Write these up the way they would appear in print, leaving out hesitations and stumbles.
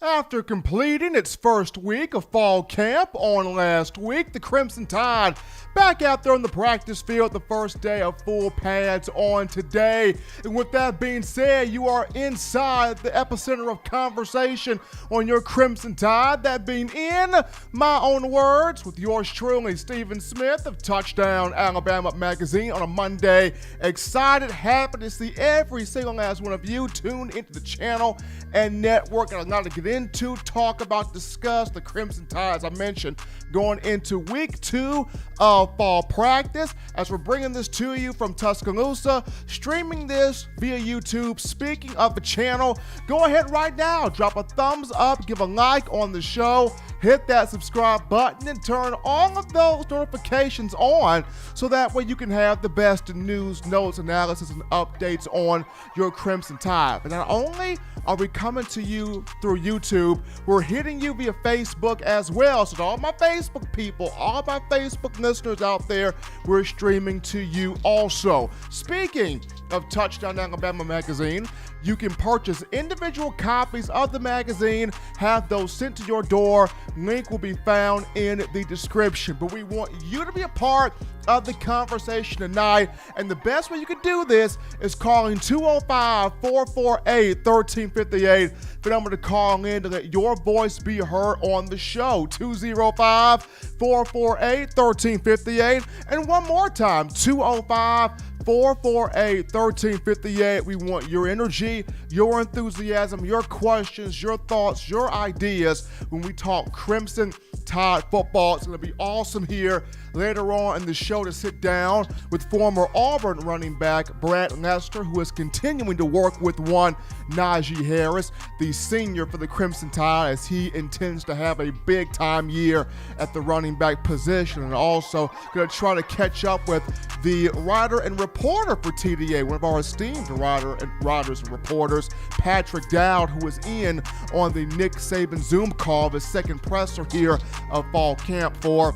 After completing its first week of fall camp on last week, the Crimson Tide back out there on the practice field the first day of full pads on today. And with that being said, you are inside the epicenter of conversation on your Crimson Tide, that being in my own words with yours truly, Stephen Smith of Touchdown Alabama Magazine on a Monday. Excited, happy to see every single last one of you tuned into the channel and network. And I'm not to get into, talk about, discuss the Crimson Tide, as I mentioned, going into week 2 of fall practice, as we're bringing this to you from Tuscaloosa, streaming this via YouTube. Speaking of the channel, go ahead right now, drop a thumbs up, give a like on the show, hit that subscribe button, and turn all of those notifications on so that way you can have the best news, notes, analysis, and updates on your Crimson Tide. But not only are we coming to you through YouTube, we're hitting you via Facebook as well. So to all my Facebook people, all my Facebook listeners out there, we're streaming to you also. Speaking of Touchdown Alabama Magazine, you can purchase individual copies of the magazine, have those sent to your door. Link will be found in the description. But we want you to be a part of the conversation tonight, and the best way you can do this is calling 205-448-1358, the number to call in to let your voice be heard on the show. 205-448-1358, and one more time, 205-448-1358. We want your energy, your enthusiasm, your questions, your thoughts, your ideas when we talk Crimson Tide football. It's going to be awesome here later on in the show to sit down with former Auburn running back Brad Lester, who is continuing to work with one Naji Harris, the senior for the Crimson Tide, as he intends to have a big-time year at the running back position. And also going to try to catch up with the writer and reporter for TDA, one of our esteemed writers and reporters, Patrick Dowd, who is in on the Nick Saban Zoom call, the second presser here of fall camp for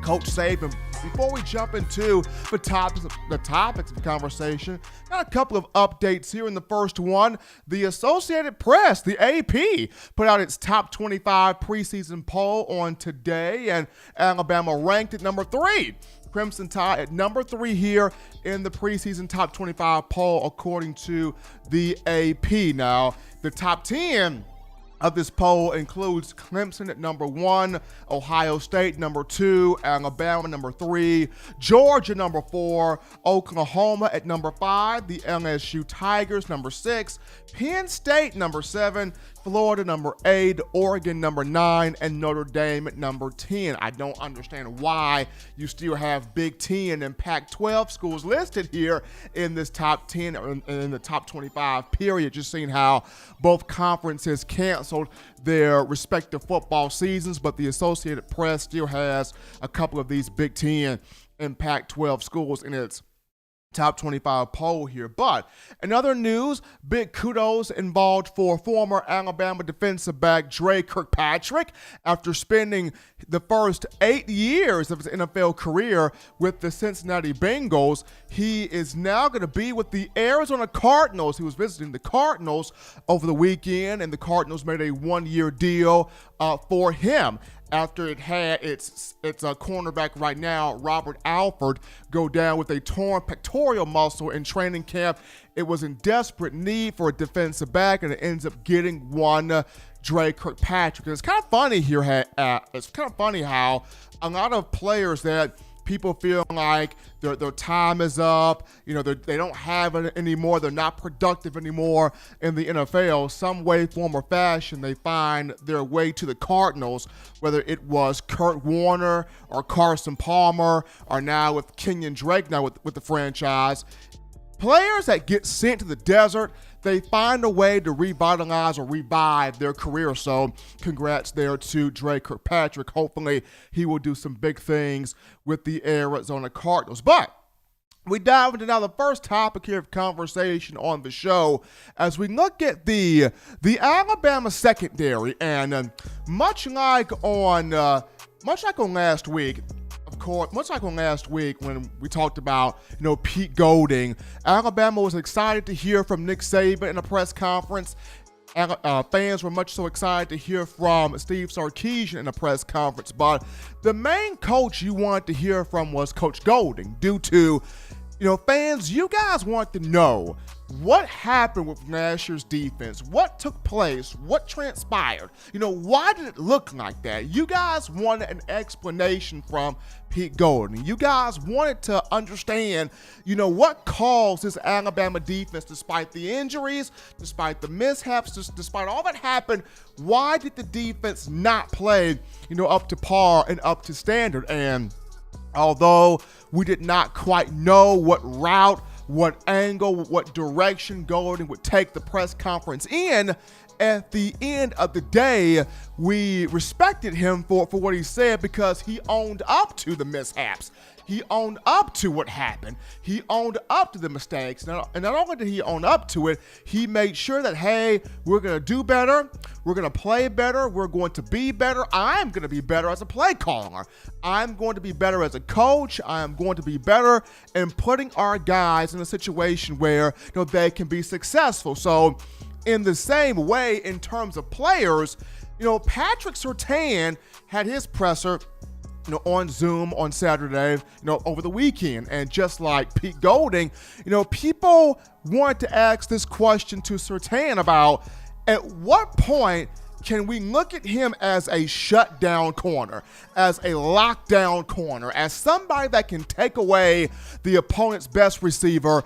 Coach Saban. Before we jump into the topics of the conversation, got a couple of updates here. In the first one, the Associated Press, the AP, put out its top 25 preseason poll on today, and Alabama ranked at number 3. Crimson Tide at number 3 here in the preseason top 25 poll, according to the AP. Now, the top 10 of this poll includes Clemson at number 1, Ohio State number 2, Alabama number 3, Georgia number 4, Oklahoma at number 5, the LSU Tigers number 6, Penn State number 7, Florida number 8, Oregon number 9, and Notre Dame at number 10. I don't understand why you still have Big Ten and Pac-12 schools listed here in this top 10 or in the top 25 period. Just seeing how both conferences canceled their respective football seasons, but the Associated Press still has a couple of these Big Ten and Pac-12 schools in its top 25 poll here. But in other news, big kudos involved for former Alabama defensive back Dre Kirkpatrick. After spending the first 8 years of his NFL career with the Cincinnati Bengals, he is now going to be with the Arizona Cardinals. He was visiting the Cardinals over the weekend, and the Cardinals made a 1-year deal for him, after it had its cornerback right now, Robert Alford, go down with a torn pectoral muscle in training camp. It was in desperate need for a defensive back, and it ends up getting one, Dre Kirkpatrick. And it's kind of funny here. It's kind of funny how a lot of players that people feel like their time is up, they don't have it anymore, they're not productive anymore in the NFL. Some way, form, or fashion, they find their way to the Cardinals, whether it was Kurt Warner or Carson Palmer, or now with Kenyon Drake now with the franchise. Players that get sent to the desert, they find a way to revitalize or revive their career. So congrats there to Dre Kirkpatrick. Hopefully he will do some big things with the Arizona Cardinals. But we dive into now the first topic here of conversation on the show as we look at the Alabama secondary. And much like on last week, of course, much like on last week when we talked about, Pete Golding, Alabama was excited to hear from Nick Saban in a press conference. fans were much so excited to hear from Steve Sarkisian in a press conference, but the main coach you wanted to hear from was Coach Golding due to, fans, you guys want to know what happened with Nash's defense, what took place, what transpired. Why did it look like that? You guys wanted an explanation from Pete Golding. You guys wanted to understand, what caused this Alabama defense, despite the injuries, despite the mishaps, despite all that happened, why did the defense not play, up to par and up to standard? And although we did not quite know what route, what angle, what direction Golding would take the press conference in, at the end of the day, we respected him for what he said because he owned up to the mishaps. He owned up to what happened. He owned up to the mistakes. And not only did he own up to it, he made sure that, hey, we're going to do better. We're going to play better. We're going to be better. I'm going to be better as a play caller. I'm going to be better as a coach. I'm going to be better in putting our guys in a situation where they can be successful. So in the same way, in terms of players, Patrick Surtain had his presser on Zoom on Saturday, over the weekend. And just like Pete Golding, people want to ask this question to Surtain about, at what point can we look at him as a shutdown corner, as a lockdown corner, as somebody that can take away the opponent's best receiver,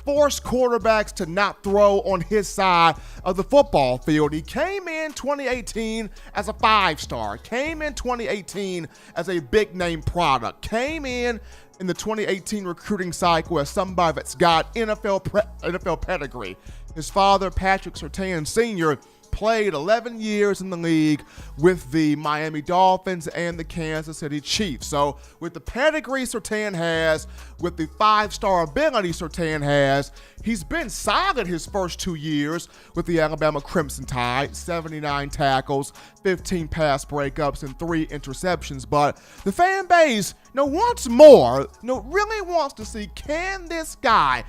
force quarterbacks to not throw on his side of the football field? He came in 2018 as a 5-star, came in 2018 as a big-name product, came in the 2018 recruiting cycle as somebody that's got NFL pedigree. His father, Patrick Surtain Sr., played 11 years in the league with the Miami Dolphins and the Kansas City Chiefs. So with the pedigree Surtain has, with the 5-star ability Surtain has, he's been solid his first 2 years with the Alabama Crimson Tide, 79 tackles, 15 pass breakups, and 3 interceptions. But the fan base, wants more, really wants to see, can this guy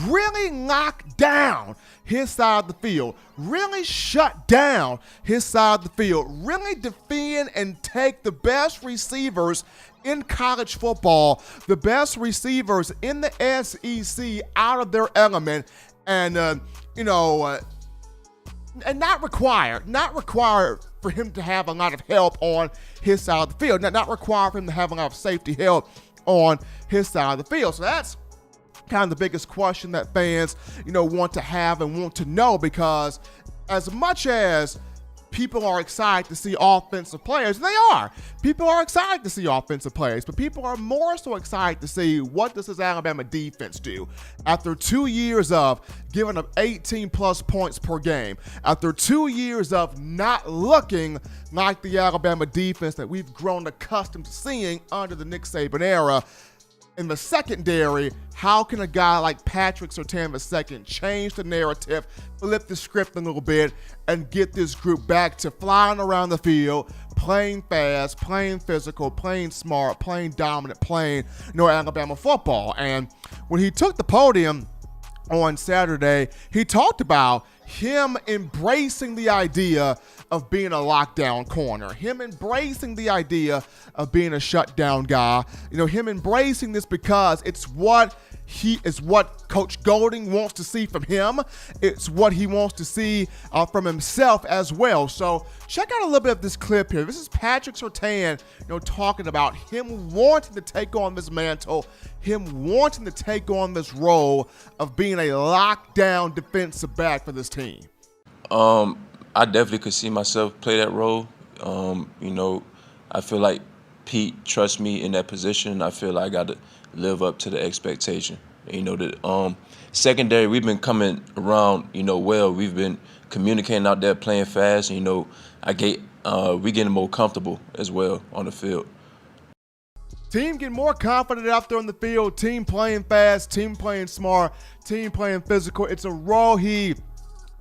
really lock down his side of the field, really shut down his side of the field, really defend and take the best receivers in college football, the best receivers in the SEC out of their element, and and not required for him to have a lot of help on his side of the field, not required for him to have a lot of safety help on his side of the field. So that's kind of the biggest question that fans, want to have and want to know, because as much as people are excited to see offensive players, they are. People are excited to see offensive players, but people are more so excited to see what does this Alabama defense do. After 2 years of giving up 18-plus points per game, after 2 years of not looking like the Alabama defense that we've grown accustomed to seeing under the Nick Saban era, in the secondary, how can a guy like Patrick Surtain II change the narrative, flip the script a little bit, and get this group back to flying around the field, playing fast, playing physical, playing smart, playing dominant, playing Alabama football? And when he took the podium on Saturday, he talked about him embracing the idea of being a lockdown corner, him embracing the idea of being a shutdown guy, him embracing this because it's what Coach Golding wants to see from him. It's what he wants to see from himself as well. So check out a little bit of this clip here. This is Patrick Surtain, talking about him wanting to take on this mantle, him wanting to take on this role of being a lockdown defensive back for this team. I definitely could see myself play that role. I feel like Pete trusts me in that position. I feel like I got to live up to the expectation. The secondary, we've been coming around, well. We've been communicating out there, playing fast. We getting more comfortable as well on the field. Team getting more confident out there on the field. Team playing fast. Team playing smart. Team playing physical. It's a role he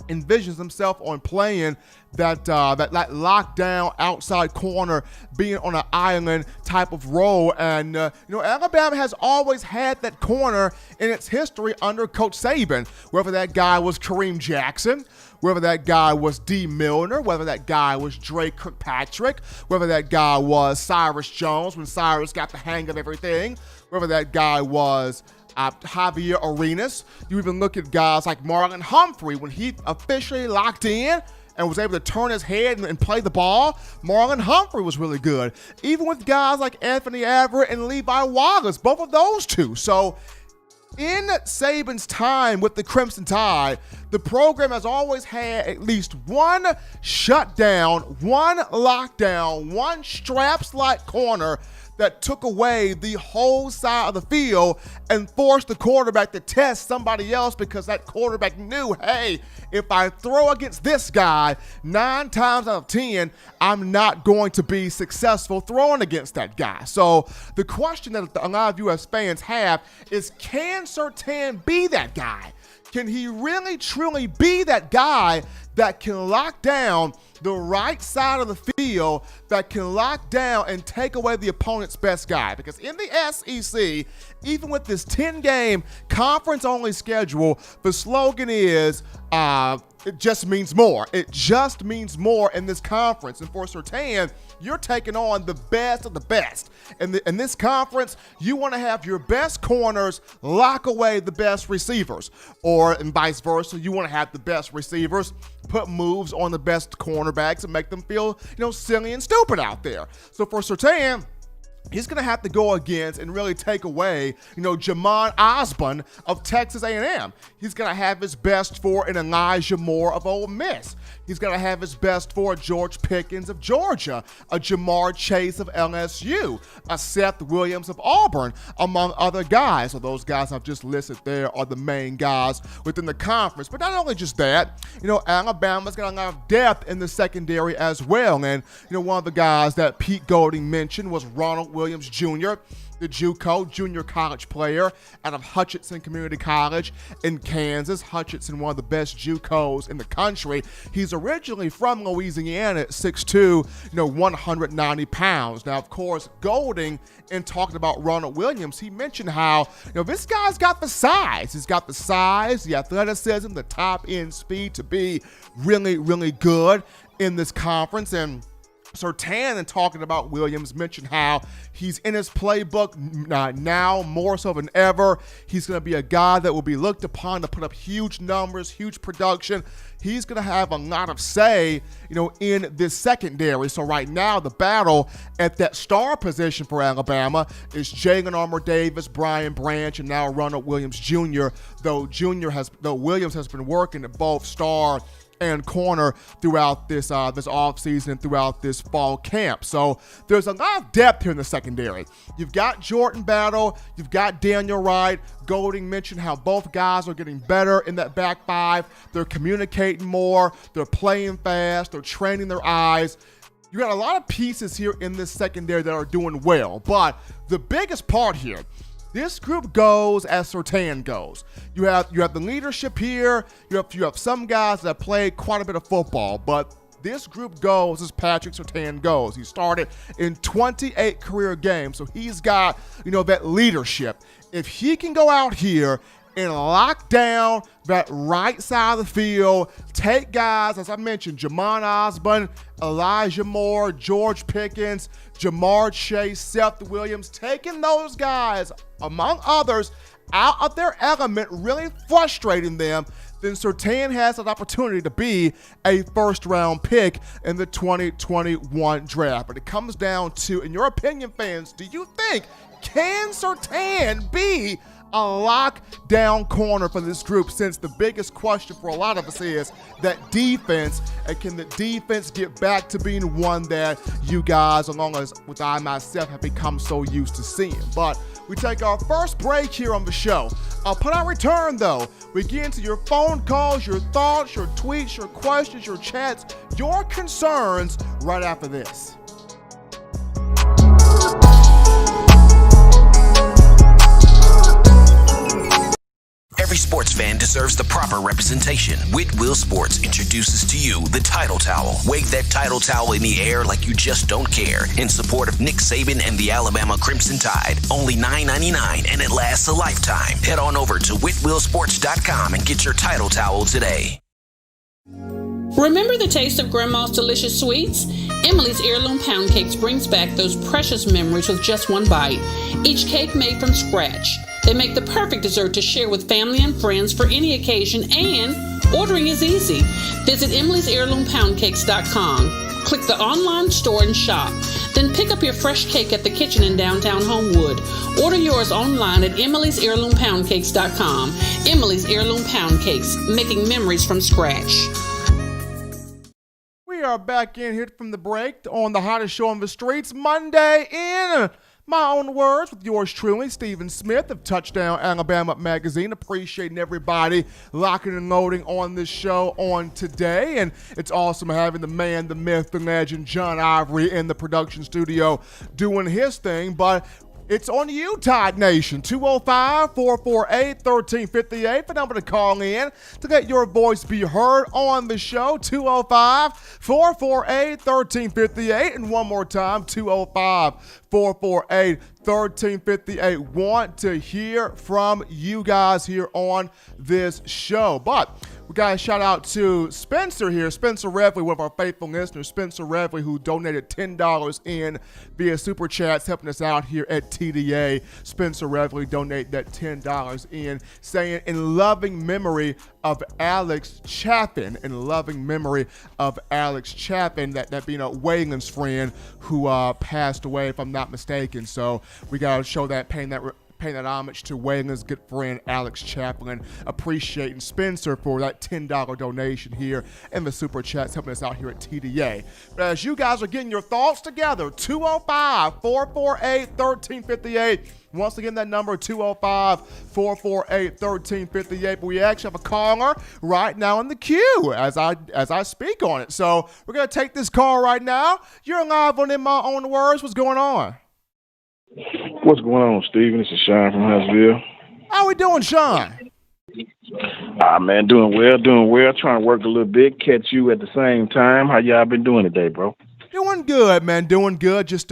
envisions himself on playing that lockdown outside corner, being on an island type of role. And Alabama has always had that corner in its history under Coach Saban, whether that guy was Kareem Jackson, whether that guy was D. Milner, whether that guy was Dre Kirkpatrick, whether that guy was Cyrus Jones when Cyrus got the hang of everything, whether that guy was Javier Arenas. You even look at guys like Marlon Humphrey when he officially locked in and was able to turn his head and play the ball. Marlon Humphrey was really good. Even with guys like Anthony Averett and Levi Wallace, both of those two. So in Saban's time with the Crimson Tide, the program has always had at least one shutdown, one lockdown, one straps-like corner that took away the whole side of the field and forced the quarterback to test somebody else, because that quarterback knew, hey, if I throw against this guy 9 times out of 10, I'm not going to be successful throwing against that guy. So the question that a lot of U.S. fans have is, can Surtain be that guy? Can he really, truly be that guy that can lock down the right side of the field, that can lock down and take away the opponent's best guy? Because in the SEC, even with this 10-game conference-only schedule, the slogan is, it just means more. It just means more in this conference. And for Surtain, you're taking on the best of the best. In this conference, you want to have your best corners lock away the best receivers. Or, and vice versa, you want to have the best receivers put moves on the best cornerbacks and make them feel, silly and stupid out there. So for Surtain, he's going to have to go against and really take away, Jamon Osborne of Texas A&M. He's going to have his best for an Elijah Moore of Ole Miss. He's going to have his best for a George Pickens of Georgia, a Jamar Chase of LSU, a Seth Williams of Auburn, among other guys. So those guys I've just listed there are the main guys within the conference. But not only just that, Alabama's got a lot of depth in the secondary as well. And, one of the guys that Pete Golding mentioned was Ronald Williams Jr., the JUCO, junior college player out of Hutchinson Community College in Kansas. Hutchinson, one of the best JUCOs in the country. He's originally from Louisiana at 6'2", 190 pounds. Now, of course, Golding, in talking about Ronald Williams, he mentioned how, this guy's got the size. He's got the size, the athleticism, the top-end speed to be really, really good in this conference. And Surtain, in talking about Williams, mentioned how he's in his playbook now more so than ever. He's going to be a guy that will be looked upon to put up huge numbers, huge production. He's going to have a lot of say, in this secondary. So right now, the battle at that star position for Alabama is Jalen Armour-Davis, Brian Branch, and now Ronald Williams Jr., though Williams has been working at both star and corner throughout this offseason and throughout this fall camp. So there's a lot of depth here in the secondary. You've got Jordan Battle, you've got Daniel Wright. Golding mentioned how both guys are getting better in that back five. They're communicating more, they're playing fast, they're training their eyes. You got a lot of pieces here in this secondary that are doing well, but the biggest part here, this group goes as Surtain goes. You have the leadership here. You have some guys that played quite a bit of football, but this group goes as Patrick Surtain goes. He started in 28 career games, so he's got that leadership. If he can go out here and lock down that right side of the field, take guys, as I mentioned, Jamon Osborne, Elijah Moore, George Pickens, Jamar Chase, Seth Williams, taking those guys, among others, out of their element, really frustrating them, then Surtain has an opportunity to be a first-round pick in the 2021 draft. But it comes down to, in your opinion, fans, do you think, can Surtain be a lockdown corner for this group, since the biggest question for a lot of us is that defense, and can the defense get back to being one that you guys, along with I myself, have become so used to seeing? But we take our first break here on the show. Upon our return, though, we get into your phone calls, your thoughts, your tweets, your questions, your chats, your concerns right after this. Every sports fan deserves the proper representation. Whitwell Sports introduces to you the Title Towel. Wave that Title Towel in the air like you just don't care. In support of Nick Saban and the Alabama Crimson Tide. Only $9.99 and it lasts a lifetime. Head on over to whitwellsports.com and get your Title Towel today. Remember the taste of Grandma's delicious sweets? Emily's Heirloom Pound Cakes brings back those precious memories with just one bite. Each cake made from scratch. They make the perfect dessert to share with family and friends for any occasion, and ordering is easy. Visit emily'sheirloompoundcakes.com. Click the online store and shop. Then pick up your fresh cake at the kitchen in downtown Homewood. Order yours online at emily'sheirloompoundcakes.com. Emily's Heirloom Pound Cakes, making memories from scratch. We are back in here from the break on the hottest show on the streets, Monday in my own words with yours truly, Stephen Smith of Touchdown Alabama Magazine. Appreciating everybody locking and loading on this show on today. And it's awesome having the man, the myth, the legend, John Ivory in the production studio doing his thing. But it's on you, Tide Nation. 205-448-1358. The number to call in to let your voice be heard on the show. 205-448-1358. And one more time, 205-448-1358. Want to hear from you guys here on this show. But we got a shout out to Spencer here. Spencer Revley, one of our faithful listeners. Spencer Revley, who donated $10 in via Super Chats, helping us out here at TDA. Spencer Revley donated that $10 in, saying, in loving memory of Alex Chaffin. In loving memory of Alex Chaffin, that being a Waylon's friend who passed away, if I'm not mistaken. So we got to show that, paying that homage to Waylon's good friend Alex Chaplin. Appreciating Spencer for that $10 donation here in the Super Chats, helping us out here at TDA. But as you guys are getting your thoughts together, 205-448-1358. Once again, that number, 205-448-1358. But we actually have a caller right now in the queue as I speak on it. So we're going to take this call right now. You're live on In My Own Words. What's going on? What's going on, Steven? This is Sean from Huntsville. How we doing, Sean? Man, doing well. Trying to work a little bit, catch you at the same time. How y'all been doing today, bro? Doing good, man. Doing good. Just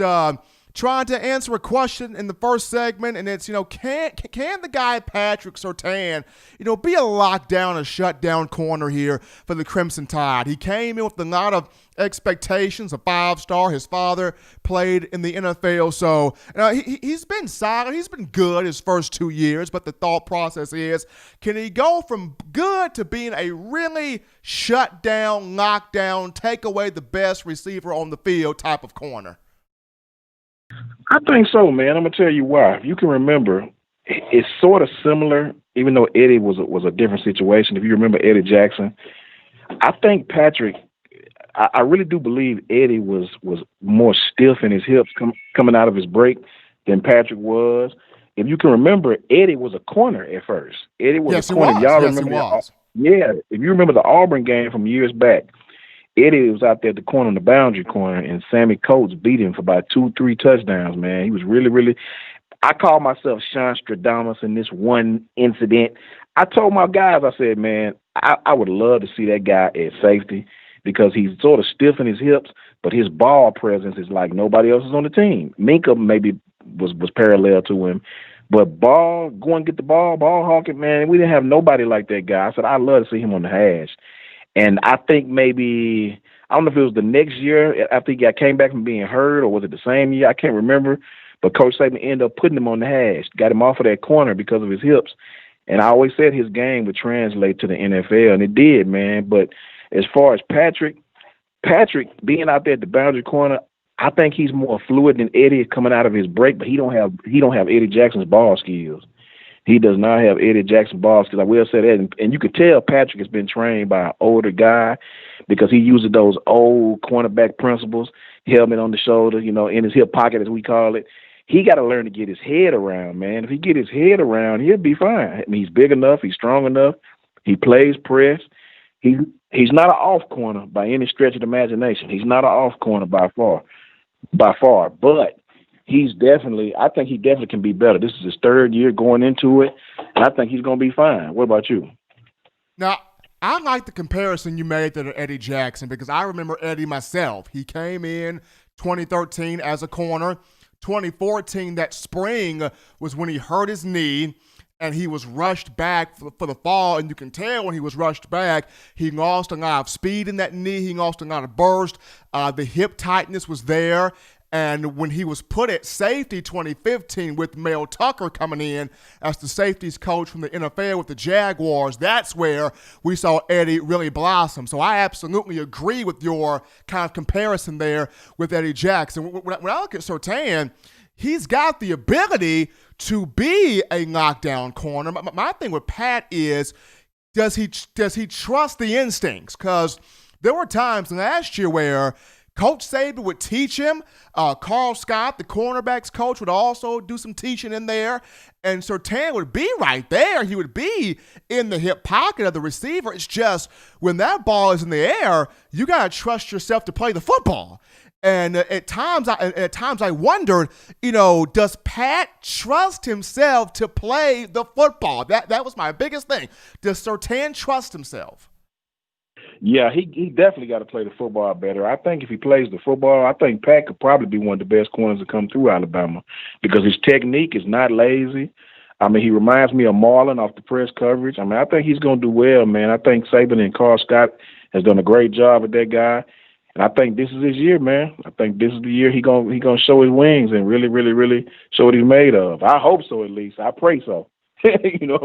trying to answer a question in the first segment, and it's, can the guy Patrick Surtain, be a lockdown, a shutdown corner here for the Crimson Tide? He came in with a lot of expectations, a 5-star. His father played in the NFL, so he's been solid. He's been good his first 2 years, but the thought process is, can he go from good to being a really shut down, lockdown, take away the best receiver on the field type of corner? I think so, man. I'm going to tell you why. If you can remember, it's sort of similar, even though Eddie was a different situation. If you remember Eddie Jackson, I think Patrick, I really do believe Eddie was more stiff in his hips coming out of his break than Patrick was. If you can remember, Eddie was a corner at first. Eddie was a corner. Y'all remember that? Yeah. If you remember the Auburn game from years back, Eddie was out there at the corner, on the boundary corner, and Sammy Coates beat him for about 2-3 touchdowns, man. He was really, really – I call myself Sean Stradamus in this one incident. I told my guys, I said, man, I would love to see that guy at safety because he's sort of stiff in his hips, but his ball presence is like nobody else is on the team. Minka maybe was parallel to him. But go and get the ball hawking, man, we didn't have nobody like that guy. I said, I'd love to see him on the hash. And I think maybe, I don't know if it was the next year after he came back from being hurt, or was it the same year? I can't remember. But Coach Saban ended up putting him on the hash, got him off of that corner because of his hips. And I always said his game would translate to the NFL, and it did, man. But as far as Patrick being out there at the boundary corner, I think he's more fluid than Eddie coming out of his break, but he don't have Eddie Jackson's ball skills. He does not have Eddie Jackson ball skills. I will say that. And you could tell Patrick has been trained by an older guy because he uses those old cornerback principles, helmet on the shoulder, in his hip pocket, as we call it. He got to learn to get his head around, man. If he get his head around, he'll be fine. I mean, he's big enough. He's strong enough. He plays press. He's not an off corner by any stretch of the imagination. He's not an off corner by far. But I think he definitely can be better. This is his third year going into it, and I think he's going to be fine. What about you? Now, I like the comparison you made to Eddie Jackson because I remember Eddie myself. He came in 2013 as a corner. 2014, that spring, was when he hurt his knee and he was rushed back for the fall. And you can tell when he was rushed back, he lost a lot of speed in that knee. He lost a lot of burst. The hip tightness was there. And when he was put at safety 2015 with Mel Tucker coming in as the safeties coach from the NFL with the Jaguars, that's where we saw Eddie really blossom. So I absolutely agree with your kind of comparison there with Eddie Jackson. When I look at Surtain, he's got the ability to be a knockdown corner. My thing with Pat is, does he trust the instincts? Because there were times last year where Coach Saban would teach him. Carl Scott, the cornerbacks coach, would also do some teaching in there. And Surtain would be right there. He would be in the hip pocket of the receiver. It's just when that ball is in the air, you got to trust yourself to play the football. And at times I wondered, does Pat trust himself to play the football? That was my biggest thing. Does Surtain trust himself? Yeah, he definitely got to play the football better. I think if he plays the football, I think Pat could probably be one of the best corners to come through Alabama because his technique is not lazy. I mean, he reminds me of Marlon off the press coverage. I mean, I think he's going to do well, man. I think Saban and Carl Scott has done a great job with that guy. And I think this is his year, man. I think this is the year he gonna show his wings and really, really, really show what he's made of. I hope so, at least. I pray so. You know what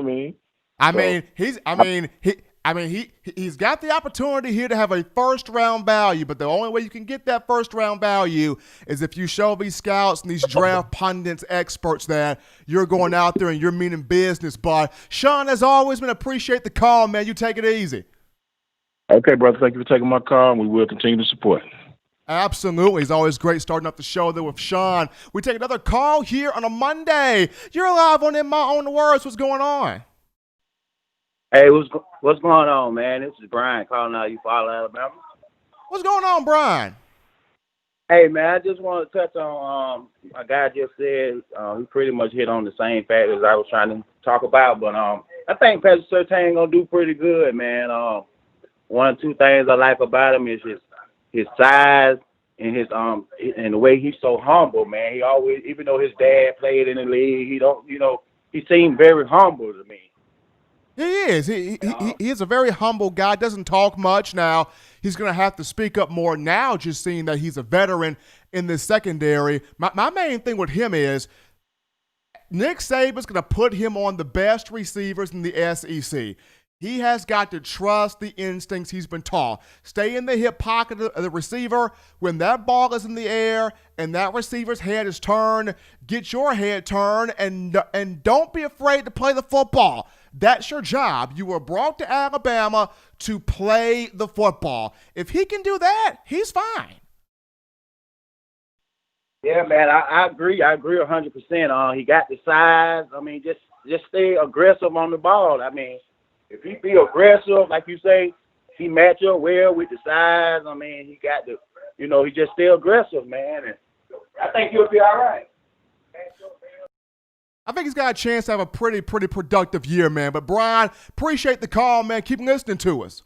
I mean? He's got the opportunity here to have a first-round value, but the only way you can get that first-round value is if you show these scouts and these draft pundits, experts that you're going out there and you're meaning business. But, Sean, as always, man, appreciate the call, man. You take it easy. Okay, brother. Thank you for taking my call, and we will continue to support. Absolutely. It's always great starting up the show there with Sean. We take another call here on a Monday. You're live on In My Own Words. What's going on? Hey, what's going on, man? This is Brian calling out you, Auburn, Alabama. What's going on, Brian? Hey, man, I just want to touch on my guy just said he pretty much hit on the same factors I was trying to talk about. But I think Patrick Surtain going to do pretty good, man. One or two things I like about him is his size and his and the way he's so humble, man. He always, even though his dad played in the league, he seemed very humble to me. He is. He is a very humble guy. Doesn't talk much. Now, he's going to have to speak up more now, just seeing that he's a veteran in this secondary. My main thing with him is Nick Saban's going to put him on the best receivers in the SEC. He has got to trust the instincts he's been taught. Stay in the hip pocket of the receiver. When that ball is in the air and that receiver's head is turned, get your head turned and don't be afraid to play the football. That's your job. You were brought to Alabama to play the football. If he can do that, he's fine. Yeah, man, I agree. I agree 100%. He got the size. I mean, just stay aggressive on the ball. I mean, if he be aggressive, like you say, he match up well with the size. I mean, he got the, he just stay aggressive, man. And I think he'll be all right. I think he's got a chance to have a pretty productive year, man. But, Brian, appreciate the call, man. Keep listening to us.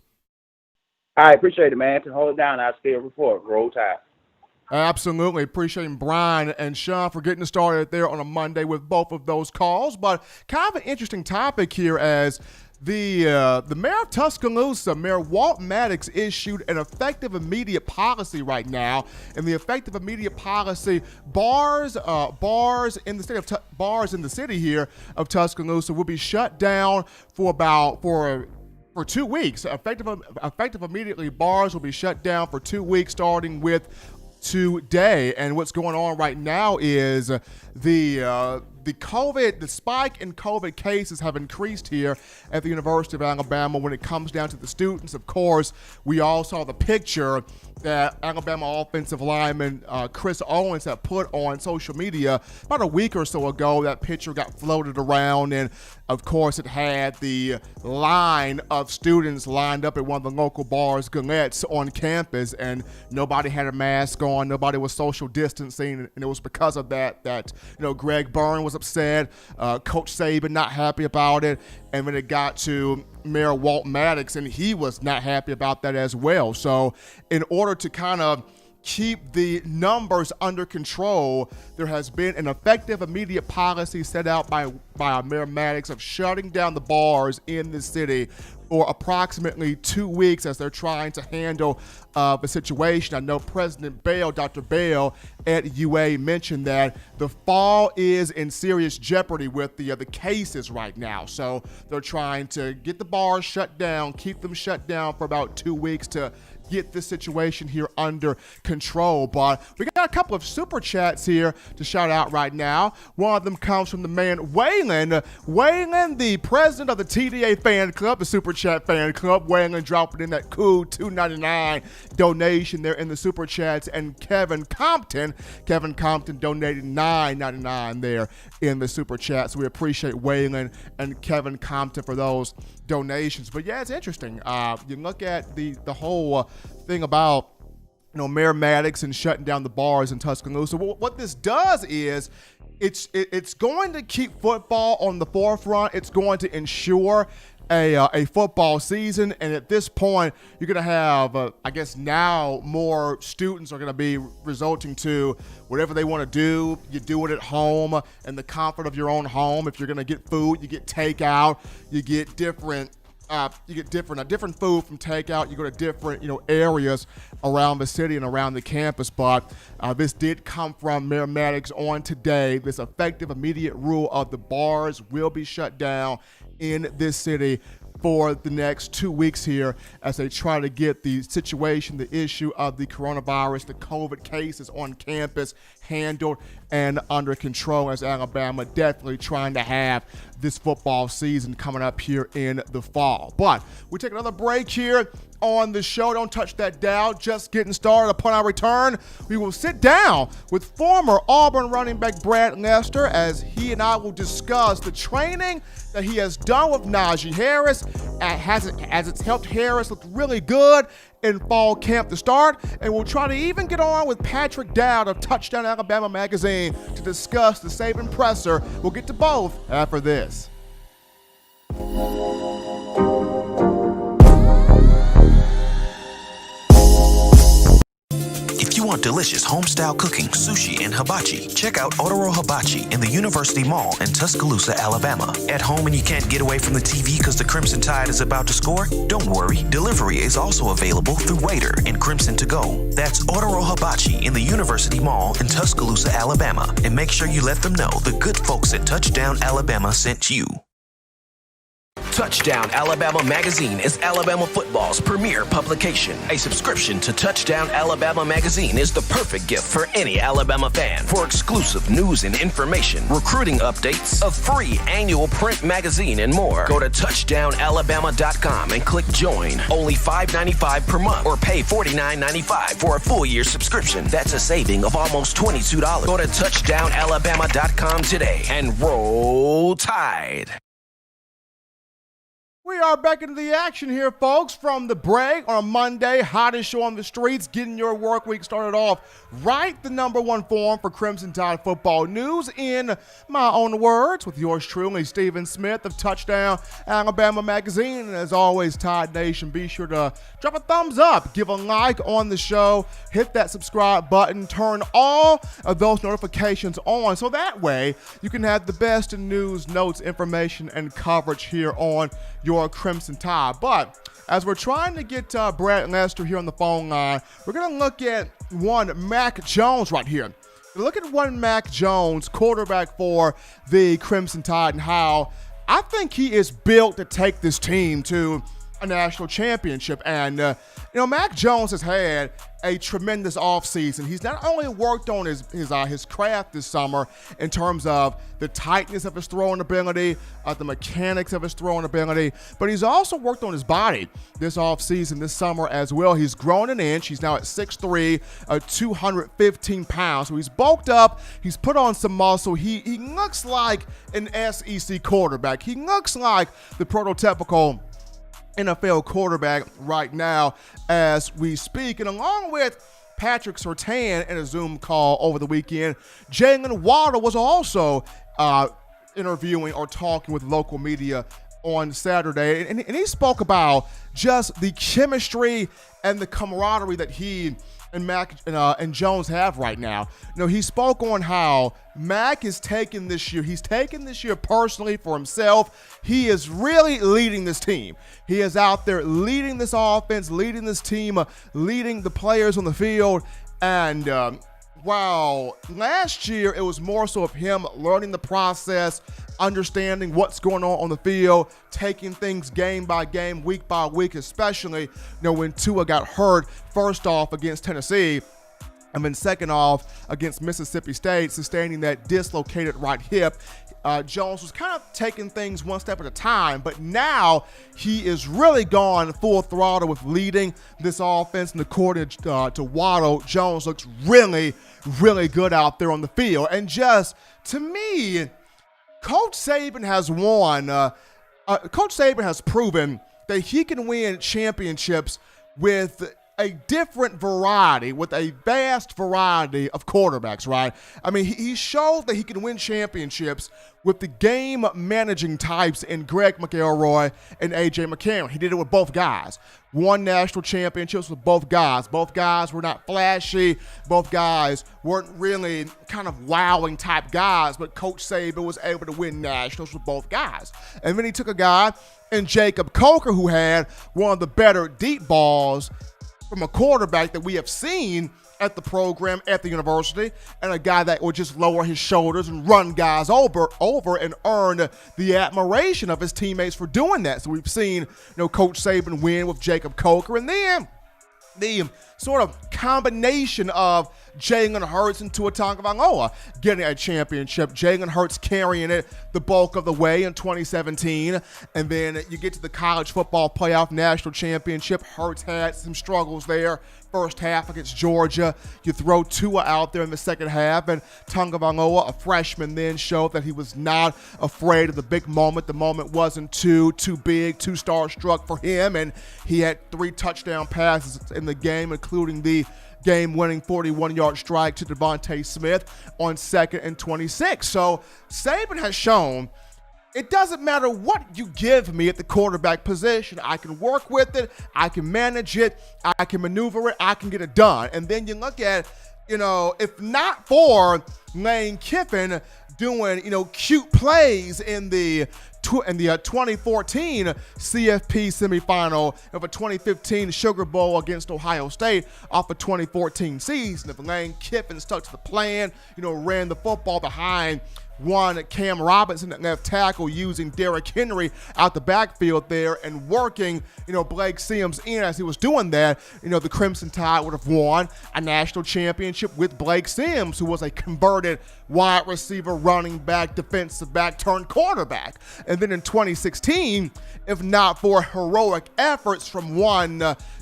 All right, appreciate it, man. To hold it down, I'll still report. Roll Tide. Absolutely. Appreciating Brian and Sean for getting us started there on a Monday with both of those calls. But kind of an interesting topic here as the mayor of Tuscaloosa, Mayor Walt Maddox, issued an effective immediate policy right now, and the effective immediate policy bars in the city here of Tuscaloosa will be shut down for 2 weeks. Effective immediately, bars will be shut down for 2 weeks, starting with today. And what's going on right now is the the spike in COVID cases have increased here at the University of Alabama when it comes down to the students. Of course, we all saw the picture that Alabama offensive lineman Chris Owens had put on social media about a week or so ago. That picture got floated around, and of course it had the line of students lined up at one of the local bars, Gallettes, on campus, and nobody had a mask on, nobody was social distancing, and it was because of that Greg Byrne was upset, Coach Saban not happy about it, and when it got to Mayor Walt Maddox, and he was not happy about that as well. So in order to kind of keep the numbers under control, there has been an effective immediate policy set out by Mayor Maddox of shutting down the bars in the city for approximately 2 weeks as they're trying to handle the situation. I know President Bell, Dr. Bell at UA, mentioned that the fall is in serious jeopardy with the cases right now. So they're trying to get the bars shut down, keep them shut down for about 2 weeks to get this situation here under control. But we got a couple of super chats here to shout out right now. One of them comes from the man Waylon. Waylon, the president of the TDA fan club, the super chat fan club. Waylon dropping in that cool $2.99 donation there in the super chats. And Kevin Compton donated $9.99 there in the super chat. So we appreciate Waylon and Kevin Compton for those donations. But yeah, it's interesting. You look at the whole thing about Mayor Maddox and shutting down the bars in Tuscaloosa. What this does is it's going to keep football on the forefront. It's going to ensure a football season, and at this point you're going to have I guess now more students are going to be resulting to whatever they want to do. You do it at home in the comfort of your own home. If you're going to get food, you get takeout, you get different food from takeout. You go to different areas around the city and around the campus. But this did come from Mayor Maddox on today. This effective immediate rule of the bars will be shut down in this city for the next 2 weeks here as they try to get the situation, the issue of the coronavirus, the COVID cases on campus handled and under control, as Alabama definitely trying to have this football season coming up here in the fall. But we take another break here on the show. Don't touch that dial. Just getting started. Upon our return, we will sit down with former Auburn running back Brad Lester as he and I will discuss the training that he has done with Naji Harris, as it's helped Harris look really good in fall camp to start, and we'll try to even get on with Patrick Dowd of Touchdown Alabama magazine to discuss the Saban presser. We'll get to both after this. If you want delicious home-style cooking, sushi, and hibachi, check out Otoro Hibachi in the University Mall in Tuscaloosa, Alabama. At home and you can't get away from the TV because the Crimson Tide is about to score? Don't worry, delivery is also available through Waitr and Crimson2go. That's Otoro Hibachi in the University Mall in Tuscaloosa, Alabama. And make sure you let them know the good folks at Touchdown Alabama sent you. Touchdown Alabama magazine is Alabama football's premier publication. A subscription to Touchdown Alabama magazine is the perfect gift for any Alabama fan. For exclusive news and information, recruiting updates, a free annual print magazine, and more, go to touchdownalabama.com and click join. Only $5.95 per month or pay $49.95 for a full year subscription. That's a saving of almost $22. Go to touchdownalabama.com today and roll Tide. We are back into the action here, folks, from the break on a Monday. Hottest show on the streets, getting your work week started off right. The number one forum for Crimson Tide football news, in my own words, with yours truly, Stephen Smith of Touchdown Alabama magazine. And as always, Tide Nation, be sure to drop a thumbs up, give a like on the show, hit that subscribe button, turn all of those notifications on, so that way you can have the best in news, notes, information, and coverage here on your Crimson Tide. But as we're trying to get Brad Lester here on the phone line, we're going to look at one Mac Jones right here. Look at one Mac Jones, quarterback for the Crimson Tide, and how I think he is built to take this team to a national championship. And, Mac Jones has had a tremendous offseason. He's not only worked on his craft this summer in terms of the tightness of his throwing ability, the mechanics of his throwing ability, but he's also worked on his body this offseason, this summer as well. He's grown an inch. He's now at 6'3", 215 pounds. So he's bulked up. He's put on some muscle. He looks like an SEC quarterback. He looks like the prototypical NFL quarterback right now as we speak. And along with Patrick Surtain in a Zoom call over the weekend, Jalen Waddle was also interviewing or talking with local media on Saturday. And he spoke about just the chemistry and the camaraderie that he and Mac and Jones have right now. He spoke on how Mac is taking this year. He's taking this year personally for himself. He is really leading this team. He is out there leading this offense, leading this team, leading the players on the field. And while last year it was more so of him learning the process, understanding what's going on the field, taking things game by game, week by week, especially when Tua got hurt first off against Tennessee, and then second off against Mississippi State, sustaining that dislocated right hip. Jones was kind of taking things one step at a time, but now he is really gone full throttle with leading this offense. And according to Waddle, Jones looks really, really good out there on the field. And just, to me, Coach Saban has won. Coach Saban has proven that he can win championships with a different variety, with a vast variety of quarterbacks, right? I mean, he showed that he can win championships with the game-managing types in Greg McElroy and A.J. McCarron. He did it with both guys. Won national championships with both guys. Both guys were not flashy. Both guys weren't really kind of wowing type guys, but Coach Saban was able to win nationals with both guys. And then he took a guy in Jacob Coker who had one of the better deep balls from a quarterback that we have seen at the program, at the university, and a guy that would just lower his shoulders and run guys over and earn the admiration of his teammates for doing that. So we've seen, Coach Saban win with Jacob Coker, and then the sort of combination of Jalen Hurts and Tua Tagovailoa getting a championship. Jalen Hurts carrying it the bulk of the way in 2017. And then you get to the college football playoff national championship. Hurts had some struggles there. First half against Georgia. You throw Tua out there in the second half, and Tagovailoa, a freshman, then showed that he was not afraid of the big moment. The moment wasn't too big, too starstruck for him, and he had 3 touchdown passes in the game, including the game-winning 41-yard strike to Devontae Smith on 2nd and 26. So Saban has shown it doesn't matter what you give me at the quarterback position. I can work with it. I can manage it. I can maneuver it. I can get it done. And then you look at, if not for Lane Kiffin doing, cute plays in the 2014 CFP semifinal of a 2015 Sugar Bowl against Ohio State off a 2014 season, if Lane Kiffin stuck to the plan, ran the football behind one Cam Robinson at left tackle, using Derrick Henry out the backfield there and working, Blake Sims in as he was doing that, the Crimson Tide would have won a national championship with Blake Sims, who was a converted wide receiver, running back, defensive back turned quarterback. And then in 2016, if not for heroic efforts from one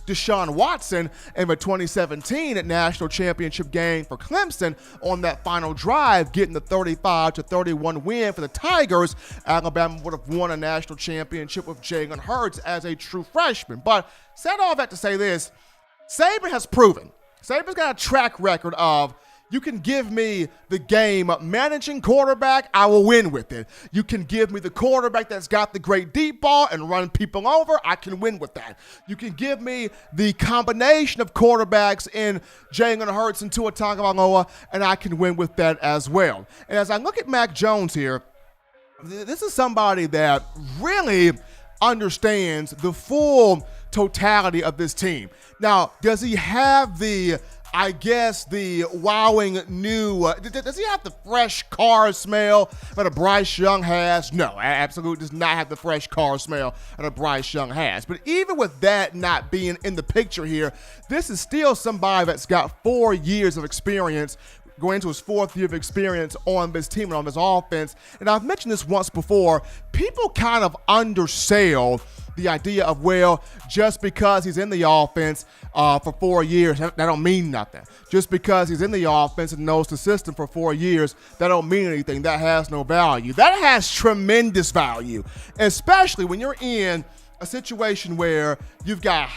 Deshaun Watson in the 2017 national championship game for Clemson on that final drive, getting the 35-31 win for the Tigers, Alabama would have won a national championship with Jalen Hurts as a true freshman. But said all that to say this, Saban has proven. Saban's got a track record of, you can give me the game managing quarterback, I will win with it. You can give me the quarterback that's got the great deep ball and run people over, I can win with that. You can give me the combination of quarterbacks in Jalen Hurts and Tua Tagovailoa, and I can win with that as well. And as I look at Mac Jones here, this is somebody that really understands the full totality of this team. Now, does he have the I guess the wowing new, does he have the fresh car smell that a Bryce Young has? No, absolutely does not have the fresh car smell that a Bryce Young has. But even with that not being in the picture here, this is still somebody that's got 4 years of experience, going into his 4th year of experience on this team and on this offense. And I've mentioned this once before, people kind of undersell the idea of, well, just because he's in the offense for 4 years, that don't mean nothing. Just because he's in the offense and knows the system for 4 years, that don't mean anything. That has no value. That has tremendous value, especially when you're in a situation where you've got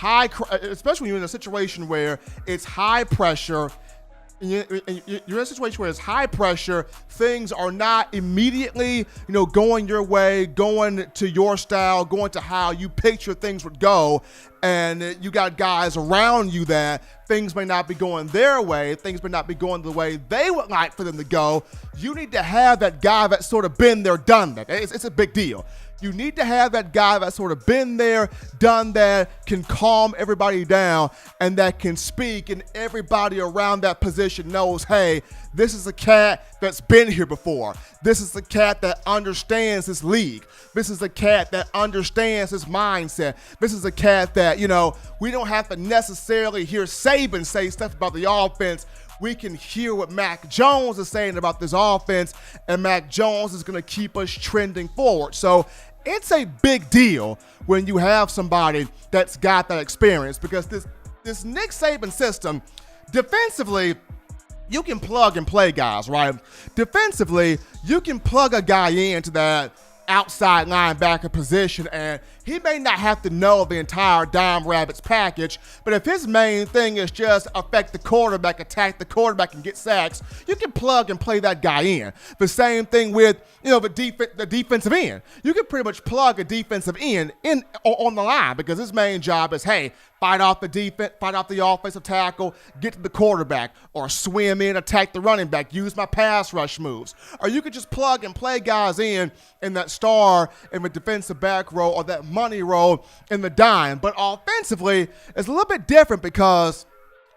especially when you're in a situation where it's high pressure. You're in a situation where it's high pressure, things are not immediately, going your way, going to your style, going to how you picture things would go, and you got guys around you that things may not be going their way, things may not be going the way they would like for them to go. You need to have that guy that's sort of been there, done that. It's a big deal. You need to have that guy that's sort of been there, done that, can calm everybody down, and that can speak, and everybody around that position knows, hey, this is a cat that's been here before. This is a cat that understands this league. This is a cat that understands his mindset. This is a cat that, we don't have to necessarily hear Saban say stuff about the offense. We can hear what Mac Jones is saying about this offense, and Mac Jones is going to keep us trending forward. So it's a big deal when you have somebody that's got that experience, because this Nick Saban system, defensively, you can plug and play guys, right? Defensively, you can plug a guy into that outside linebacker position, and he may not have to know the entire Dime Rabbits package, but if his main thing is just affect the quarterback, attack the quarterback, and get sacks, you can plug and play that guy in. The same thing with, the defensive end. You can pretty much plug a defensive end in on the line, because his main job is, hey, fight off the defense, fight off the offensive tackle, get to the quarterback, or swim in, attack the running back, use my pass rush moves. Or you could just plug and play guys in that star in the defensive back row or that money row in the dime. But offensively, it's a little bit different, because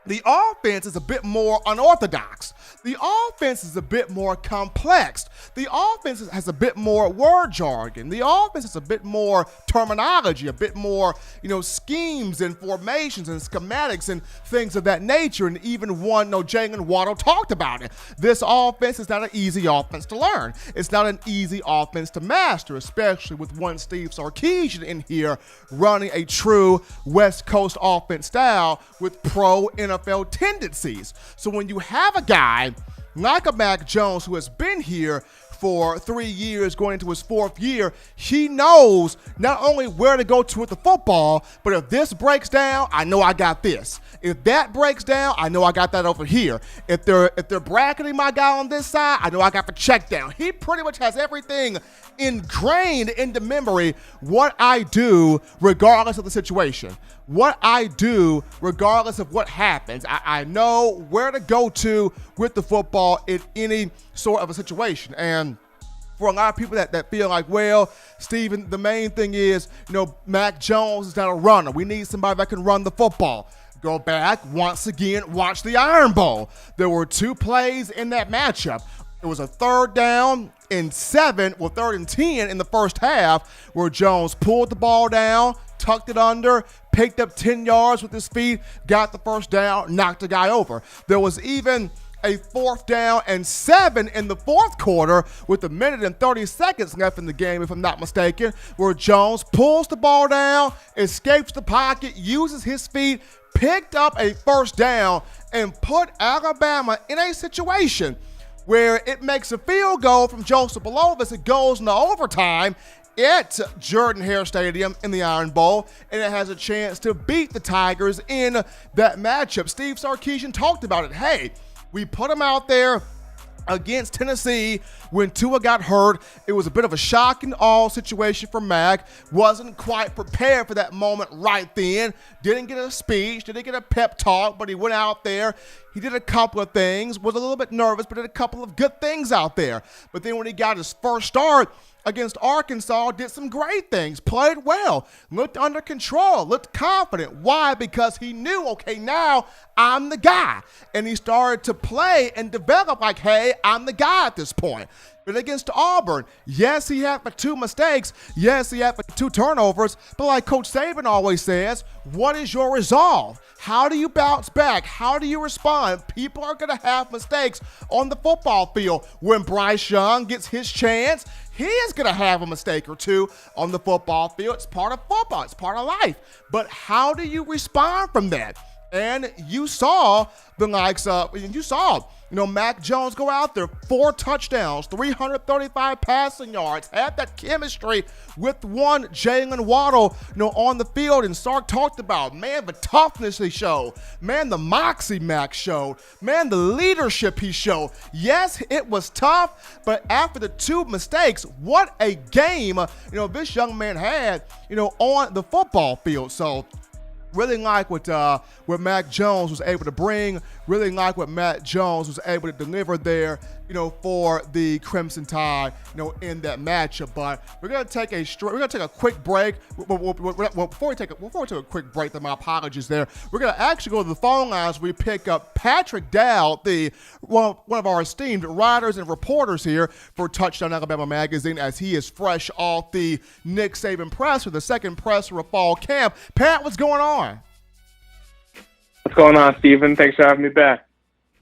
the offense is a bit more unorthodox. The offense is a bit more complex. The offense has a bit more word jargon. The offense is a bit more terminology, a bit more, schemes and formations and schematics and things of that nature. And even Jalen Waddle talked about it. This offense is not an easy offense to learn. It's not an easy offense to master, especially with one Steve Sarkisian in here running a true West Coast offense style with pro NFL tendencies. So when you have a guy like a Mac Jones who has been here for 3 years, going into his 4th year, he knows not only where to go to with the football, but if this breaks down, I know I got this. If that breaks down, I know I got that over here. If they're bracketing my guy on this side, I know I got the check down. He pretty much has everything ingrained into memory, what I do regardless of the situation. What I do regardless of what happens. I know where to go to with the football in any sort of a situation. And for a lot of people that feel like, well, Steven, the main thing is, Mac Jones is not a runner. We need somebody that can run the football. Go back, once again, watch the Iron Bowl. There were 2 plays in that matchup. It was a 3rd down and 3rd and 10 in the first half, where Jones pulled the ball down, tucked it under, picked up 10 yards with his feet, got the first down, knocked the guy over. There was even a 4th down and 7 in the 4th quarter with 1 minute and 30 seconds left in the game, if I'm not mistaken, where Jones pulls the ball down, escapes the pocket, uses his feet, picked up a 1st down, and put Alabama in a situation where it makes a field goal from Joseph Belovis. It goes into overtime at Jordan-Hare Stadium in the Iron Bowl, and it has a chance to beat the Tigers in that matchup. Steve Sarkisian talked about it. Hey, we put him out there against Tennessee when Tua got hurt. It was a bit of a shock and awe situation for Mac. Wasn't quite prepared for that moment right then. Didn't get a speech, didn't get a pep talk, but he went out there. He did a couple of things, was a little bit nervous, but did a couple of good things out there. But then when he got his first start against Arkansas, did some great things, played well, looked under control, looked confident. Why? Because he knew, okay, now I'm the guy. And he started to play and develop like, hey, I'm the guy at this point. But against Auburn, yes, he had 2 mistakes. Yes, he had 2 turnovers. But like Coach Saban always says, what is your resolve? How do you bounce back? How do you respond? People are going to have mistakes on the football field. When Bryce Young gets his chance, he is going to have a mistake or 2 on the football field. It's part of football. It's part of life. But how do you respond from that? And you saw the likes of, Mac Jones go out there, 4 touchdowns, 335 passing yards, had that chemistry with one Jalen Waddle, on the field. And Sark talked about, man, the toughness he showed, man, the moxie Mac showed, man, the leadership he showed. Yes, it was tough, but after the 2 mistakes, what a game, this young man had, on the football field. So, really like what Mac Jones was able to bring. Really like what Mac Jones was able to deliver there, for the Crimson Tide, in that matchup. But we're gonna take a quick break. Before we take a quick break, then my apologies there. We're gonna actually go to the phone lines. We pick up Patrick Dowd, one of our esteemed writers and reporters here for Touchdown Alabama Magazine, as he is fresh off the Nick Saban presser, the second presser of fall camp. Pat, what's going on? What's going on, Steven? Thanks for having me back.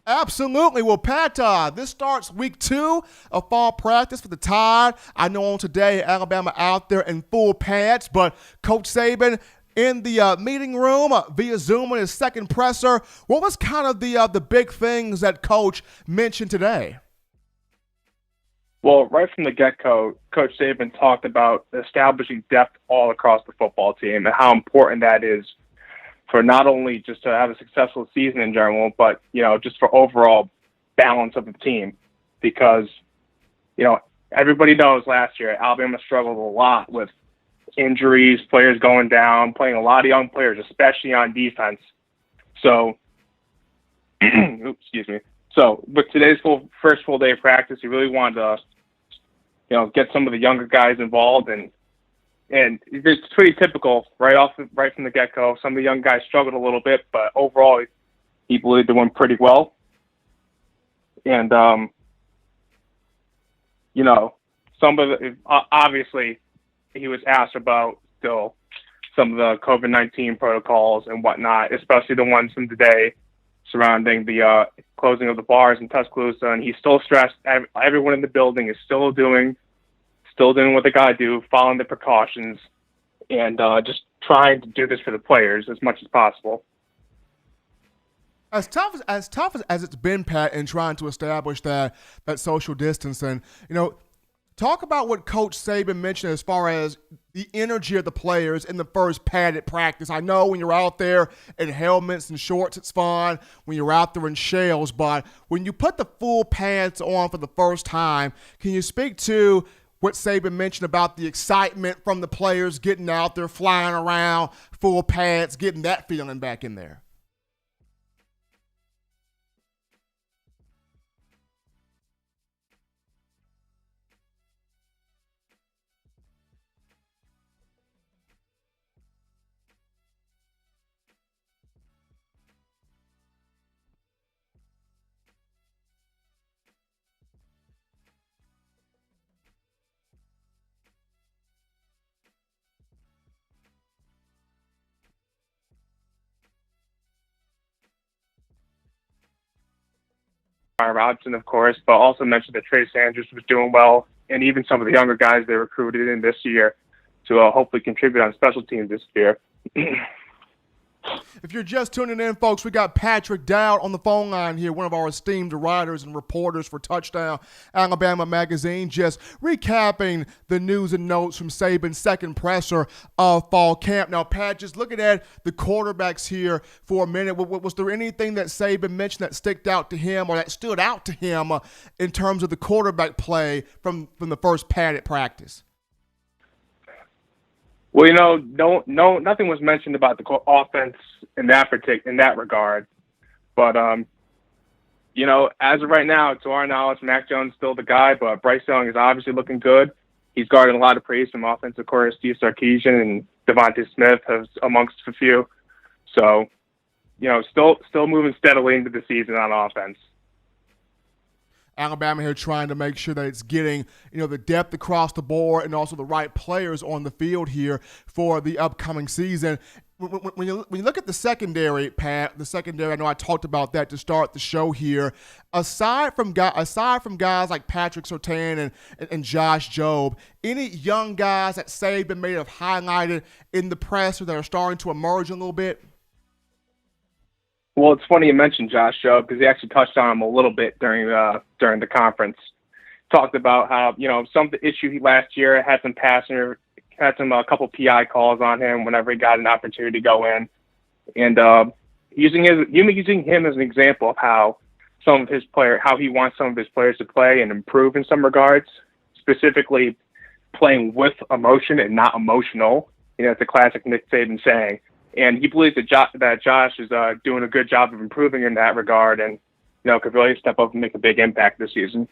Absolutely. Well, Pat, this starts week 2 of fall practice for the Tide. I know on today, Alabama out there in full pads, but Coach Saban in the meeting room via Zoom in his second presser. What was kind of the big things that Coach mentioned today? Well, right from the get-go, Coach Saban talked about establishing depth all across the football team and how important that is for not only just to have a successful season in general, but, just for overall balance of the team. Because, everybody knows last year Alabama struggled a lot with injuries, players going down, playing a lot of young players, especially on defense. So, excuse me. So, with today's first full day of practice, he really wanted to, get some of the younger guys involved, and it's pretty typical right from the get-go. Some of the young guys struggled a little bit, but overall, he believed they went pretty well. And, some of the, obviously, he was asked about still some of the COVID-19 protocols and whatnot, especially the ones from today surrounding the closing of the bars in Tuscaloosa. And he still stressed everyone in the building is still doing what they got to do, following the precautions, and just trying to do this for the players as much as possible. As tough as it's been, Pat, in trying to establish that social distancing, talk about what Coach Saban mentioned as far as the energy of the players in the first padded practice. I know when you're out there in helmets and shorts, it's fun. When you're out there in shells, but when you put the full pads on for the first time, can you speak to what Saban mentioned about the excitement from the players getting out there, flying around, full pads, getting that feeling back in there? Robinson, of course, but also mentioned that Trey Sanders was doing well, and even some of the younger guys they recruited in this year to hopefully contribute on special teams this year. If you're just tuning in, folks, we got Patrick Dowd on the phone line here, one of our esteemed writers and reporters for Touchdown Alabama Magazine, just recapping the news and notes from Saban's second presser of fall camp. Now, Pat, just looking at the quarterbacks here for a minute, was there anything that Saban mentioned that stood out to him in terms of the quarterback play from the first padded practice? Well, nothing was mentioned about the offense in that regard. But as of right now, to our knowledge, Mac Jones is still the guy, but Bryce Young is obviously looking good. He's garnered a lot of praise from offensive coordinator Steve Sarkisian and Devontae Smith amongst a few. So, still moving steadily into the season on offense. Alabama here trying to make sure that it's getting, the depth across the board and also the right players on the field here for the upcoming season. When you look at the secondary, Pat, I know I talked about that to start the show here. Aside from guys like Patrick Surtain and Josh Jobe, any young guys that Saban may have highlighted in the press or that are starting to emerge a little bit? Well, it's funny you mentioned Josh Jobe because he actually touched on him a little bit during the conference. Talked about how some of the issue last year had some a couple PI calls on him whenever he got an opportunity to go in, and using him as an example of how he wants some of his players to play and improve in some regards, specifically playing with emotion and not emotional. It's a classic Nick Saban saying. And he believes that Josh is doing a good job of improving in that regard and, could really step up and make a big impact this season.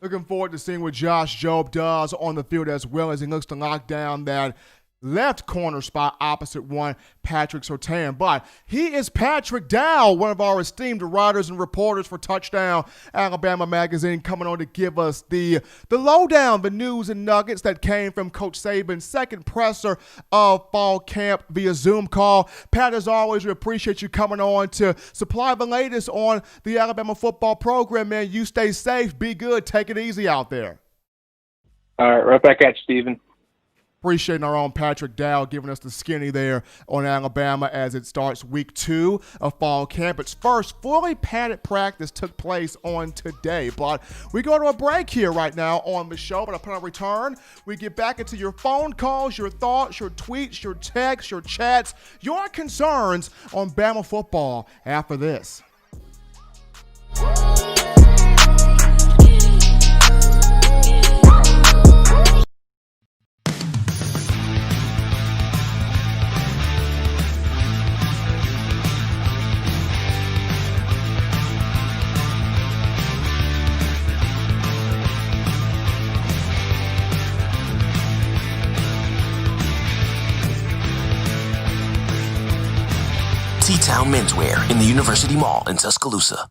Looking forward to seeing what Josh Jobe does on the field as well as he looks to lock down that left corner spot opposite one Patrick Surtain. But he is Patrick Dow, one of our esteemed writers and reporters for Touchdown Alabama Magazine, coming on to give us the lowdown, the news and nuggets that came from Coach Saban's second presser of fall camp via Zoom call. Pat, as always, we appreciate you coming on to supply the latest on the Alabama football program, man. You stay safe, be good, take it easy out there. All right, right back at you, Steven. Appreciating our own Patrick Dow giving us the skinny there on Alabama as it starts week 2 of fall camp. Its first fully padded practice took place on today. But we go to a break here right now on the show. But upon our return, we get back into your phone calls, your thoughts, your tweets, your texts, your chats, your concerns on Bama football after this. T-Town Menswear in the University Mall in Tuscaloosa.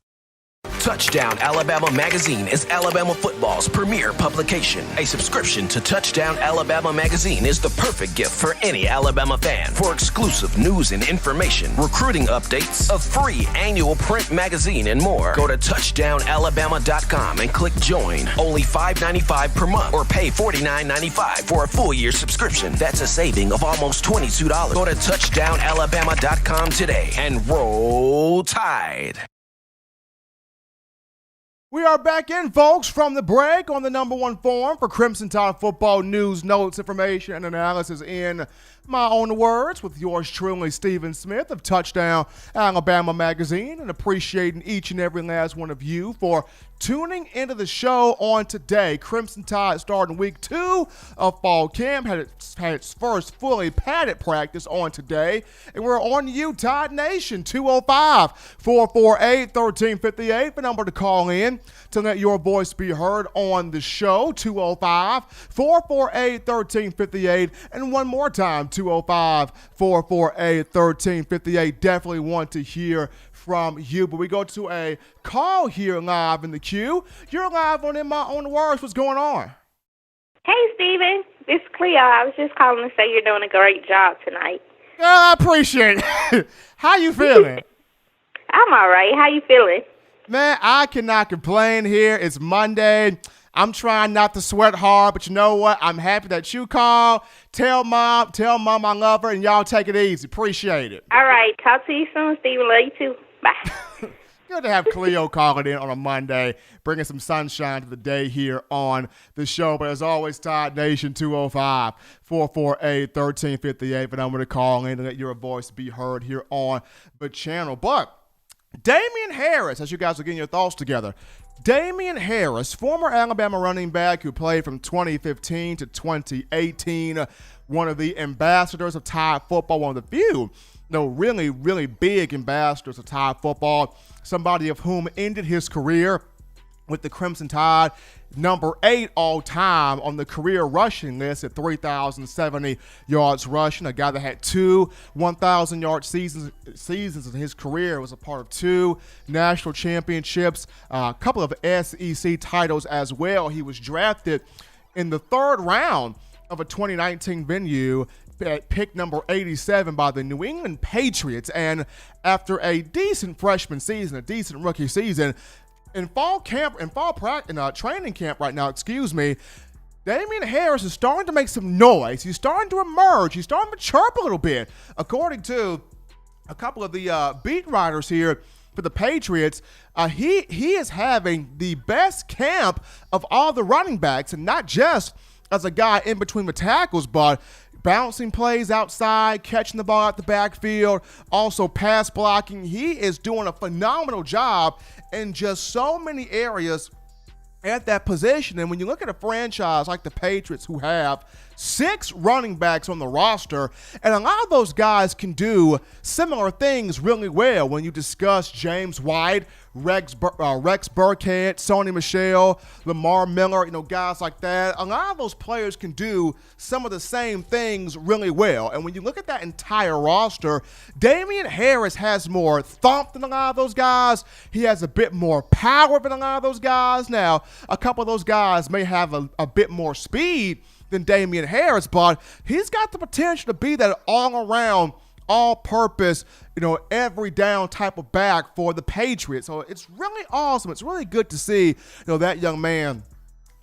Touchdown Alabama Magazine is Alabama football's premier publication. A subscription to Touchdown Alabama Magazine is the perfect gift for any Alabama fan. For exclusive news and information, recruiting updates, a free annual print magazine, and more, go to touchdownalabama.com and click join. Only $5.95 per month or pay $49.95 for a full year subscription. That's a saving of almost $22. Go to touchdownalabama.com today and roll Tide. We are back in, folks, from the break on the number one forum for Crimson Tide football news, notes, information, and analysis in my own words with yours truly, Stephen Smith of Touchdown Alabama Magazine, and appreciating each and every last one of you for tuning into the show on today. Crimson Tide starting week 2 of fall camp, had its first fully padded practice on today, and we're on you, Tide Nation, 205-448-1358, the number to call in to let your voice be heard on the show, 205-448-1358, and one more time, 205-448-1358. Definitely want to hear from you. But we go to a call here live in the queue. You're live on In My Own Words. What's going on? Hey, Steven. This is Cleo. I was just calling to say you're doing a great job tonight. I appreciate it. How you feeling? I'm all right. How you feeling? Man, I cannot complain here. It's Monday. I'm trying not to sweat hard, but you know what? I'm happy that you called. Tell mom I love her, and y'all take it easy. Appreciate it. All right. Talk to you soon, Steven. Love you too. Bye. Good to have Cleo calling in on a Monday, bringing some sunshine to the day here on the show. But as always, Tide Nation, 205-448-1358. But I'm going to call in and let your voice be heard here on the channel. But Damien Harris, as you guys are getting your thoughts together, Damien Harris, former Alabama running back who played from 2015 to 2018, one of the ambassadors of Tide football, one of the few, really, really big ambassadors of Tide football, somebody of whom ended his career with the Crimson Tide, number 8 all-time on the career rushing list at 3,070 yards rushing. A guy that had 2 1,000-yard seasons in his career, was a part of 2 national championships, a couple of SEC titles as well. He was drafted in the 3rd round of a 2019 venue at pick number 87 by the New England Patriots. And after a decent freshman season, a decent rookie season, in training camp right now, Damien Harris is starting to make some noise. He's starting to emerge. He's starting to chirp a little bit. According to a couple of the beat writers here for the Patriots, he is having the best camp of all the running backs, and not just as a guy in between the tackles, but bouncing plays outside, catching the ball out the backfield, also pass blocking. He is doing a phenomenal job in just so many areas at that position. And when you look at a franchise like the Patriots, who have 6 running backs on the roster, and a lot of those guys can do similar things really well. When you discuss James White, Rex Burkhead, Sony Michel, Lamar Miller, guys like that, a lot of those players can do some of the same things really well. And when you look at that entire roster, Damien Harris has more thump than a lot of those guys. He has a bit more power than a lot of those guys. Now, a couple of those guys may have a bit more speed than Damien Harris, but he's got the potential to be that all-around, all-purpose, every down type of back for the Patriots. So it's really awesome. It's really good to see, that young man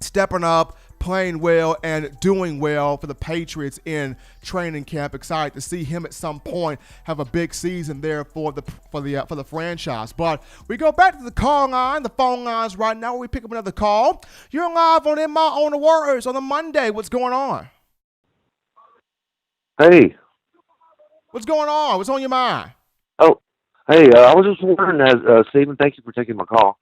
stepping up, playing well, and doing well for the Patriots in training camp. Excited to see him at some point have a big season there for the franchise. But we go back to the call line, the phone lines right now. We pick up another call. You're live on In My Own Words on a Monday. What's going on? Hey. What's going on? What's on your mind? Oh, hey, I was just wondering, Stephen, thank you for taking my call.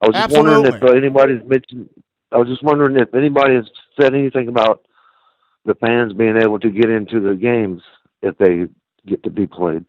I was just wondering if anybody's mentioned. I was just wondering if anybody has said anything about the fans being able to get into the games if they get to be played.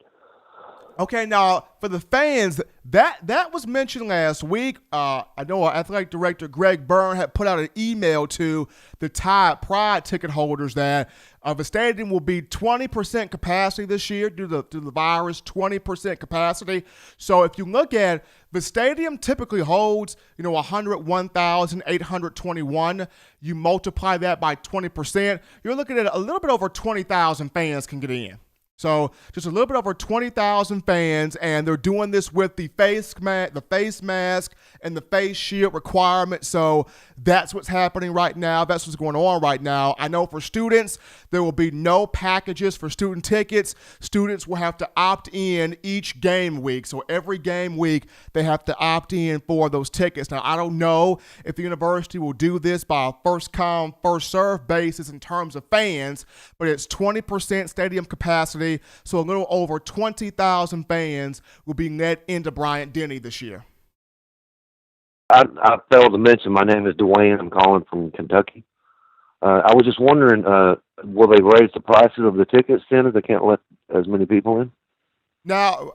Okay, now for the fans, that was mentioned last week. I know our athletic director Greg Byrne had put out an email to the Tide Pride ticket holders that the stadium will be 20% capacity this year due to the virus. 20% capacity. So if you look at the stadium, typically holds 101,821. You multiply that by 20%, you're looking at a little bit over 20,000 fans can get in. So just a little bit over 20,000 fans, and they're doing this with the face mask and the face shield requirement. So that's what's happening right now. That's what's going on right now. I know for students, there will be no packages for student tickets. Students will have to opt in each game week. So every game week, they have to opt in for those tickets. Now, I don't know if the university will do this by a first come, first serve basis in terms of fans, but it's 20% stadium capacity. So a little over 20,000 fans will be let into Bryant-Denny this year. I failed to mention, my name is Dwayne. I'm calling from Kentucky. I was just wondering, will they raise the prices of the tickets then if they can't let as many people in? Now,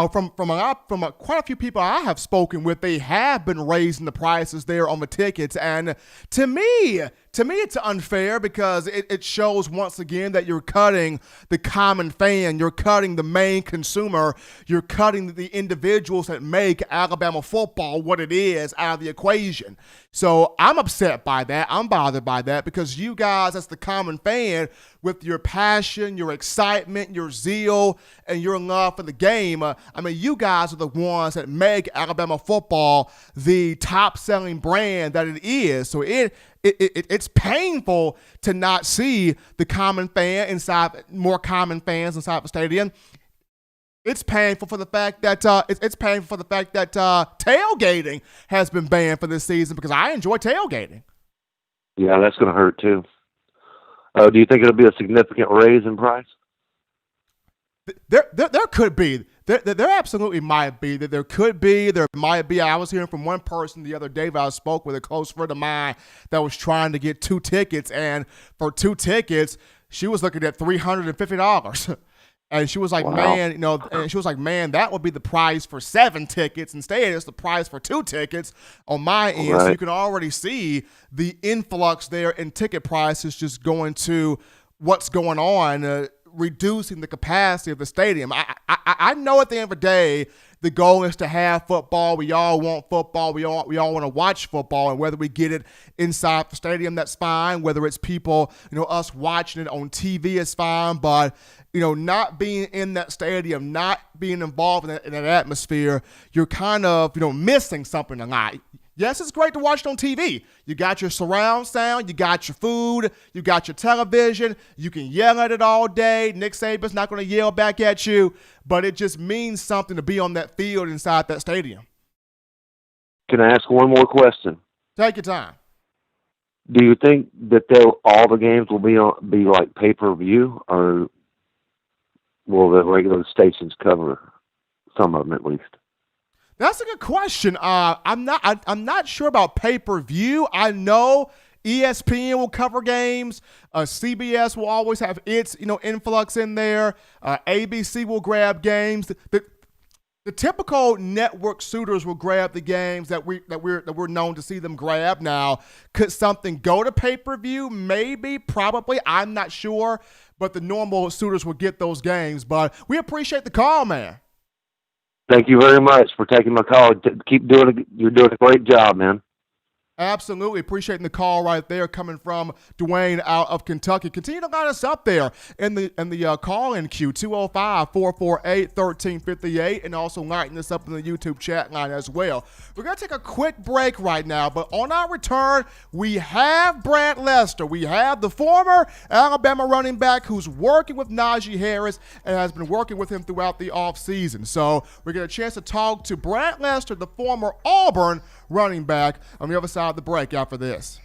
from quite a few people I have spoken with, they have been raising the prices there on the tickets, and to me, it's unfair because it shows once again that you're cutting the common fan, you're cutting the main consumer, you're cutting the individuals that make Alabama football what it is out of the equation. So I'm upset by that. I'm bothered by that because you guys, as the common fan, with your passion, your excitement, your zeal, and your love for the game, you guys are the ones that make Alabama football the top-selling brand that it is. So it's painful to not see the common fan more common fans inside the stadium. It's painful for the fact that tailgating has been banned for this season because I enjoy tailgating. Yeah, that's going to hurt too. Do you think it'll be a significant raise in price? There could be. There absolutely might be. There could be. There might be. I was hearing from one person the other day that I spoke with, a close friend of mine that was trying to get 2 tickets, and for 2 tickets, she was looking at $350. And she was like, man, that would be the price for 7 tickets. Instead, it's the price for 2 tickets on my end. Right. So you can already see the influx there in ticket prices just going to what's going on, reducing the capacity of the stadium. I know at the end of the day, the goal is to have football. We all want football. We all want to watch football, and whether we get it inside the stadium, that's fine. Whether it's people, us watching it on TV is fine. But not being in that stadium, not being involved in that atmosphere, you're kind of missing something a lot. Yes, it's great to watch it on TV. You got your surround sound, you got your food, you got your television, you can yell at it all day. Nick Saban's not going to yell back at you, but it just means something to be on that field inside that stadium. Can I ask one more question? Take your time. Do you think that all the games will be like pay-per-view, or will the regular stations cover some of them at least? That's a good question. I'm not sure about pay-per-view. I know ESPN will cover games. CBS will always have its influx in there. ABC will grab games. The typical network suitors will grab the games that we're known to see them grab. Now, could something go to pay-per-view? Maybe, probably. I'm not sure. But the normal suitors will get those games. But we appreciate the call, man. Thank you very much for taking my call. You're doing a great job, man. Absolutely. Appreciating the call right there coming from Dwayne out of Kentucky. Continue to line us up there in the call-in queue, 205-448-1358, and also lighting us up in the YouTube chat line as well. We're going to take a quick break right now, but on our return, we have Brad Lester. We have the former Alabama running back who's working with Naji Harris and has been working with him throughout the offseason. So we get a chance to talk to Brad Lester, the former Auburn running back, on the other side of the break after this.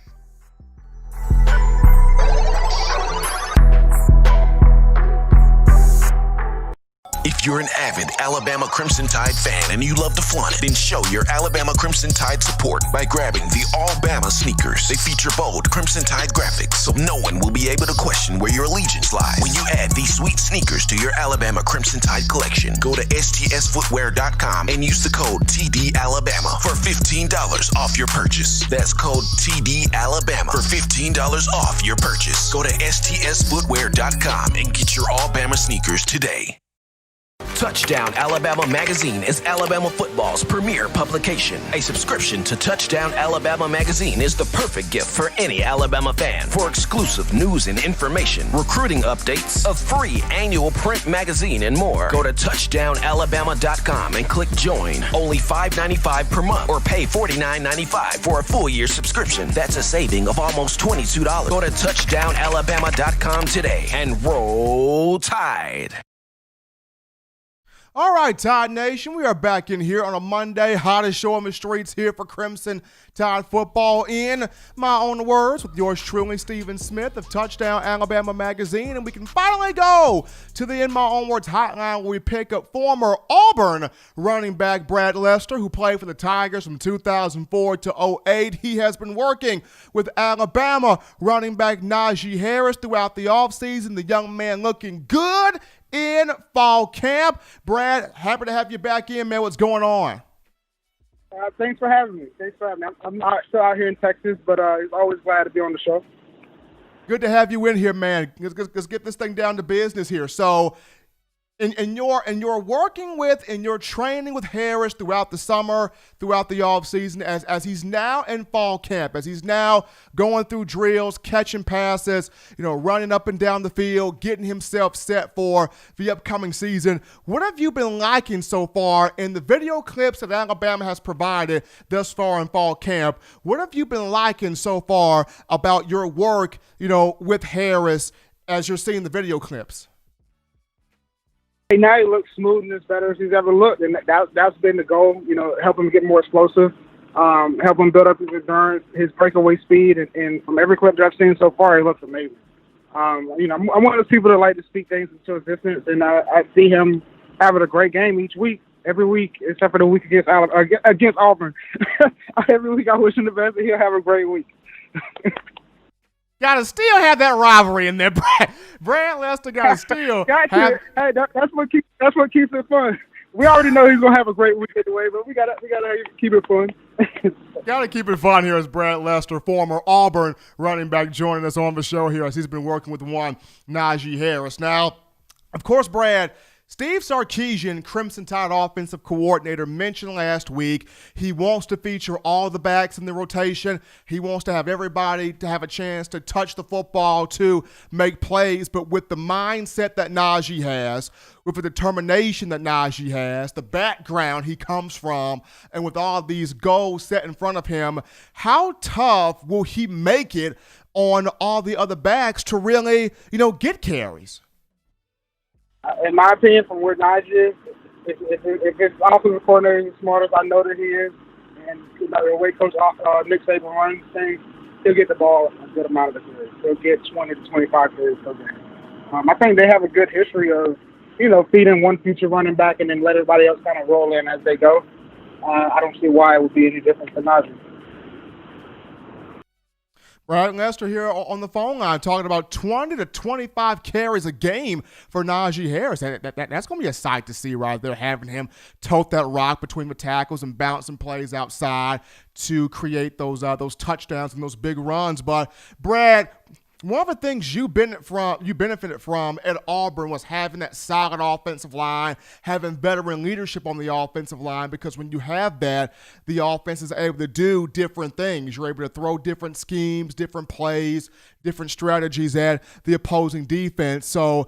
If you're an avid Alabama Crimson Tide fan and you love to flaunt it, then show your Alabama Crimson Tide support by grabbing the All-Bama sneakers. They feature bold Crimson Tide graphics, so no one will be able to question where your allegiance lies. When you add these sweet sneakers to your Alabama Crimson Tide collection, go to stsfootwear.com and use the code TDAlabama for $15 off your purchase. That's code TDAlabama for $15 off your purchase. Go to stsfootwear.com and get your All-Bama sneakers today. Touchdown Alabama Magazine is Alabama football's premier publication. A subscription to Touchdown Alabama Magazine is the perfect gift for any Alabama fan. For exclusive news and information, recruiting updates, a free annual print magazine, and more, go to touchdownalabama.com and click join. Only $5.95 per month or pay $49.95 for a full year subscription. That's a saving of almost $22. Go to touchdownalabama.com today and roll Tide. All right, Tide Nation, we are back in here on a Monday, hottest show on the streets here for Crimson Tide football, in my own words, with yours truly, Stephen Smith of Touchdown Alabama Magazine. And we can finally go to the In My Own Words hotline where we pick up former Auburn running back Brad Lester, who played for the Tigers from 2004 to 2008. He has been working with Alabama running back Naji Harris throughout the offseason. The young man looking good in fall camp. Brad, happy to have you back in, man. What's going on? Thanks for having me. I'm not still out here in Texas, but it's always glad to be on the show. Good to have you in here, man. Let's get this thing down to business here. So, in your working with and your training with Harris throughout the summer, throughout the offseason, as he's now in fall camp, as he's now going through drills, catching passes, running up and down the field, getting himself set for the upcoming season. What have you been liking so far in the video clips that Alabama has provided thus far in fall camp? What have you been liking so far about your work, with Harris as you're seeing the video clips? Now he looks smooth and as better as he's ever looked, and that's been the goal. Help him get more explosive, help him build up his endurance, his breakaway speed, and from every clip that I've seen so far, he looks amazing. I'm one of those people that like to speak things into existence, and I see him having a great game each week, every week, except for the week against Auburn. Every week I wish him the best, and he'll have a great week. Gotta still have that rivalry in there. Brad Lester gotta still have. Hey, that's what keeps it fun. We already know he's gonna have a great week anyway, but we gotta keep it fun. Gotta keep it fun here as Brad Lester, former Auburn running back, joining us on the show here as he's been working with one Naji Harris. Now, of course, Brad, Steve Sarkisian, Crimson Tide offensive coordinator, mentioned last week he wants to feature all the backs in the rotation. He wants to have everybody to have a chance to touch the football, to make plays. But with the mindset that Naji has, with the determination that Naji has, the background he comes from, and with all these goals set in front of him, how tough will he make it on all the other backs to really, get carries? In my opinion, from where Naji is, if his offensive coordinator is as smart as I know that he is, and the way Coach Nick Saban runs things, he'll get the ball a good amount of the carries. He'll get 20 to 25 carries per game. I think they have a good history of, feeding one future running back and then let everybody else kind of roll in as they go. I don't see why it would be any different for Naji. Brad Lester here on the phone line talking about 20 to 25 carries a game for Naji Harris. That's going to be a sight to see right there, having him tote that rock between the tackles and bouncing plays outside to create those touchdowns and those big runs. But, Brad, one of the things you benefited from at Auburn was having that solid offensive line, having veteran leadership on the offensive line, because when you have that, the offense is able to do different things. You're able to throw different schemes, different plays, different strategies at the opposing defense. So,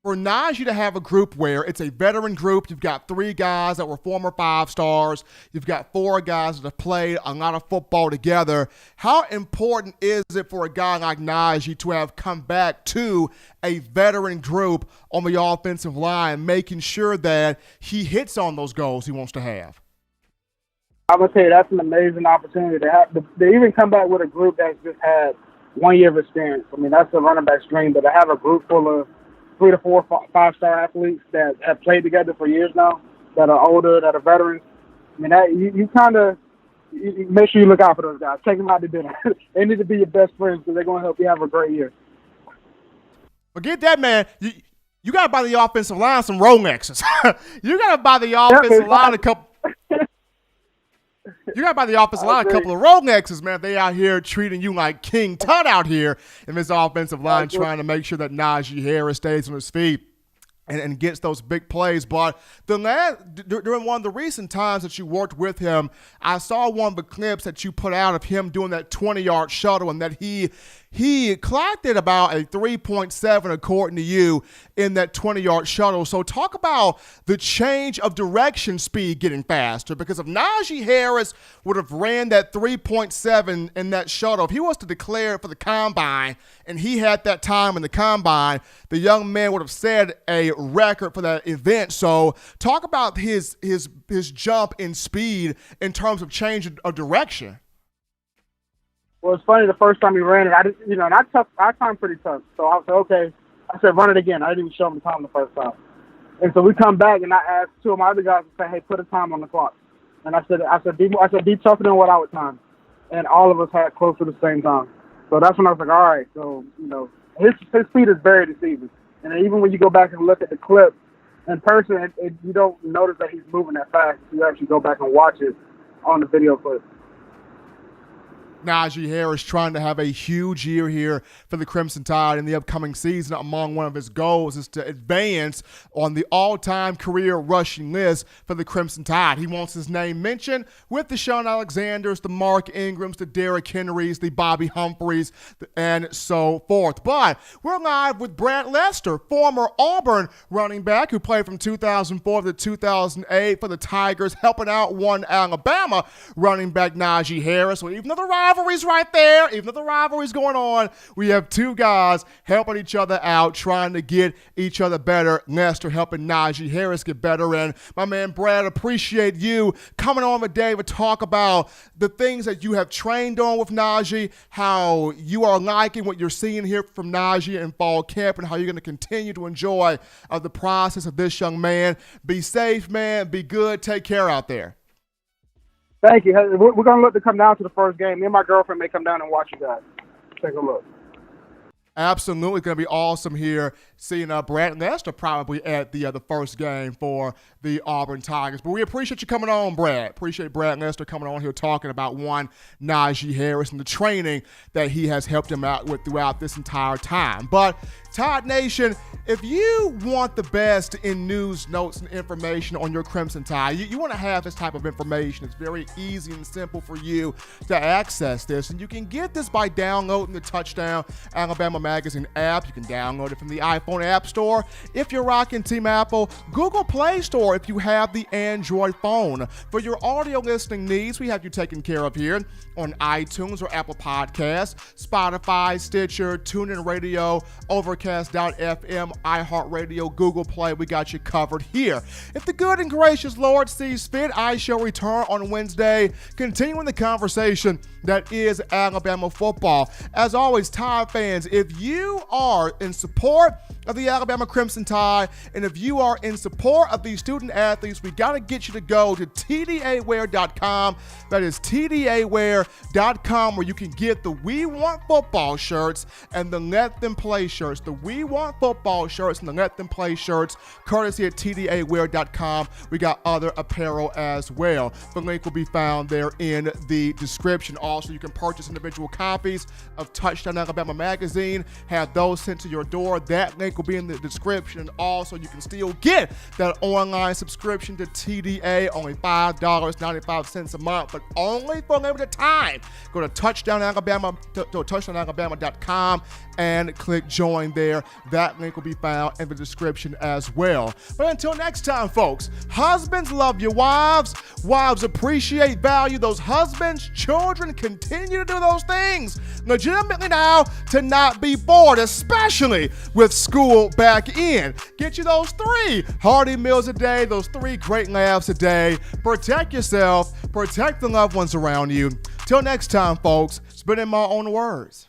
for Naji to have a group where it's a veteran group, you've got 3 guys that were former 5-stars, you've got 4 guys that have played a lot of football together, how important is it for a guy like Naji to have come back to a veteran group on the offensive line, making sure that he hits on those goals he wants to have? I'm going to tell you, that's an amazing opportunity to have. They even come back with a group that's just had 1 year of experience. I mean, that's a running back's dream, but to have a group full of 3 to 4 5-star athletes that have played together for years now, that are older, that are veterans. I mean, you make sure you look out for those guys. Take them out to dinner. They need to be your best friends because they're going to help you have a great year. Forget that, man. You got to buy the offensive line some Rolexes. You got to buy the offensive line a couple. You got to buy the offensive line a couple of Rolexes, man. They out here treating you like King Tut out here in this offensive line, trying to make sure that Naji Harris stays on his feet and gets those big plays. But during one of the recent times that you worked with him, I saw one of the clips that you put out of him doing that 20-yard shuttle, and that he clocked it about a 3.7 according to you in that 20-yard shuttle. So talk about the change of direction speed getting faster, because if Naji Harris would have ran that 3.7 in that shuttle, if he was to declare it for the combine and he had that time in the combine, the young man would have set a record for that event. So talk about his jump in speed in terms of change of direction. Well, it's funny, the first time he ran it, I timed pretty tough. So I said, okay. I said, run it again. I didn't even show him the time the first time. And so we come back, and I asked 2 of my other guys to say, hey, put a time on the clock. And I said, be tougher than what I would time. And all of us had close to the same time. So that's when I was like, all right. So, his speed is very deceiving. And even when you go back and look at the clip in person, you don't notice that he's moving that fast. You actually go back and watch it on the video clip. Naji Harris trying to have a huge year here for the Crimson Tide in the upcoming season. Among one of his goals is to advance on the all-time career rushing list for the Crimson Tide. He wants his name mentioned with the Sean Alexanders, the Mark Ingrams, the Derrick Henrys, the Bobby Humphreys, and so forth. But we're live with Brad Lester, former Auburn running back who played from 2004 to 2008 for the Tigers, helping out one Alabama running back, Naji Harris. So even though the rivalry's right there, even though the rivalry's going on, we have 2 guys helping each other out, trying to get each other better. Lester helping Naji Harris get better. And my man Brad, appreciate you coming on today to talk about the things that you have trained on with Naji, how you are liking what you're seeing here from Naji in fall camp, and how you're going to continue to enjoy the process of this young man. Be safe, man. Be good. Take care out there. Thank you. We're going to look to come down to the first game. Me and my girlfriend may come down and watch you guys. take a look. Absolutely going to be awesome here seeing Brad Lester probably at the first game for the Auburn Tigers. But we appreciate you coming on, Brad. Appreciate Brad Lester coming on here talking about Naji Harris and the training that he has helped him out with throughout this entire time. But Tide Nation, if you want the best in news, notes, and information on your Crimson Tide, you want to have this type of information. It's very easy and simple for you to access this. And you can get this by downloading the Touchdown Alabama Magazine app. You can download it from the iPhone App Store if you're rocking Team Apple, Google Play Store if you have the Android phone. For your audio listening needs, we have you taken care of here on iTunes or Apple Podcasts, Spotify, Stitcher, TuneIn Radio, Overcast.fm, iHeartRadio, Google Play. We got you covered here. If the good and gracious Lord sees fit, I shall return on Wednesday, continuing the conversation that is Alabama football. As always, Tide fans, if you are in support of the Alabama Crimson Tide, and if you are in support of these student athletes, we got to get you to go to tdawear.com. That is tdawear.com, where you can get the We Want Football shirts and the Let Them Play shirts. The We Want Football shirts and the Let Them Play shirts, courtesy at tdawear.com. We got other apparel as well. The link will be found there in the description. Also, you can purchase individual copies of Touchdown Alabama Magazine, have those sent to your door. That link will be in the description. Also, you can still get that online subscription to TDA, only $5.95 a month, but only for a limited time. Go to touchdownalabama.com and click join there. That link will be found in the description as well. But until next time, folks, husbands, love your wives. Wives, appreciate, value those husbands. Children, continue to do those things legitimately now to not be bored, especially with school back in. Get you those 3 hearty meals a day, those 3 great laughs a day. Protect yourself, protect the loved ones around you. Till next time, folks, it's been in my own words.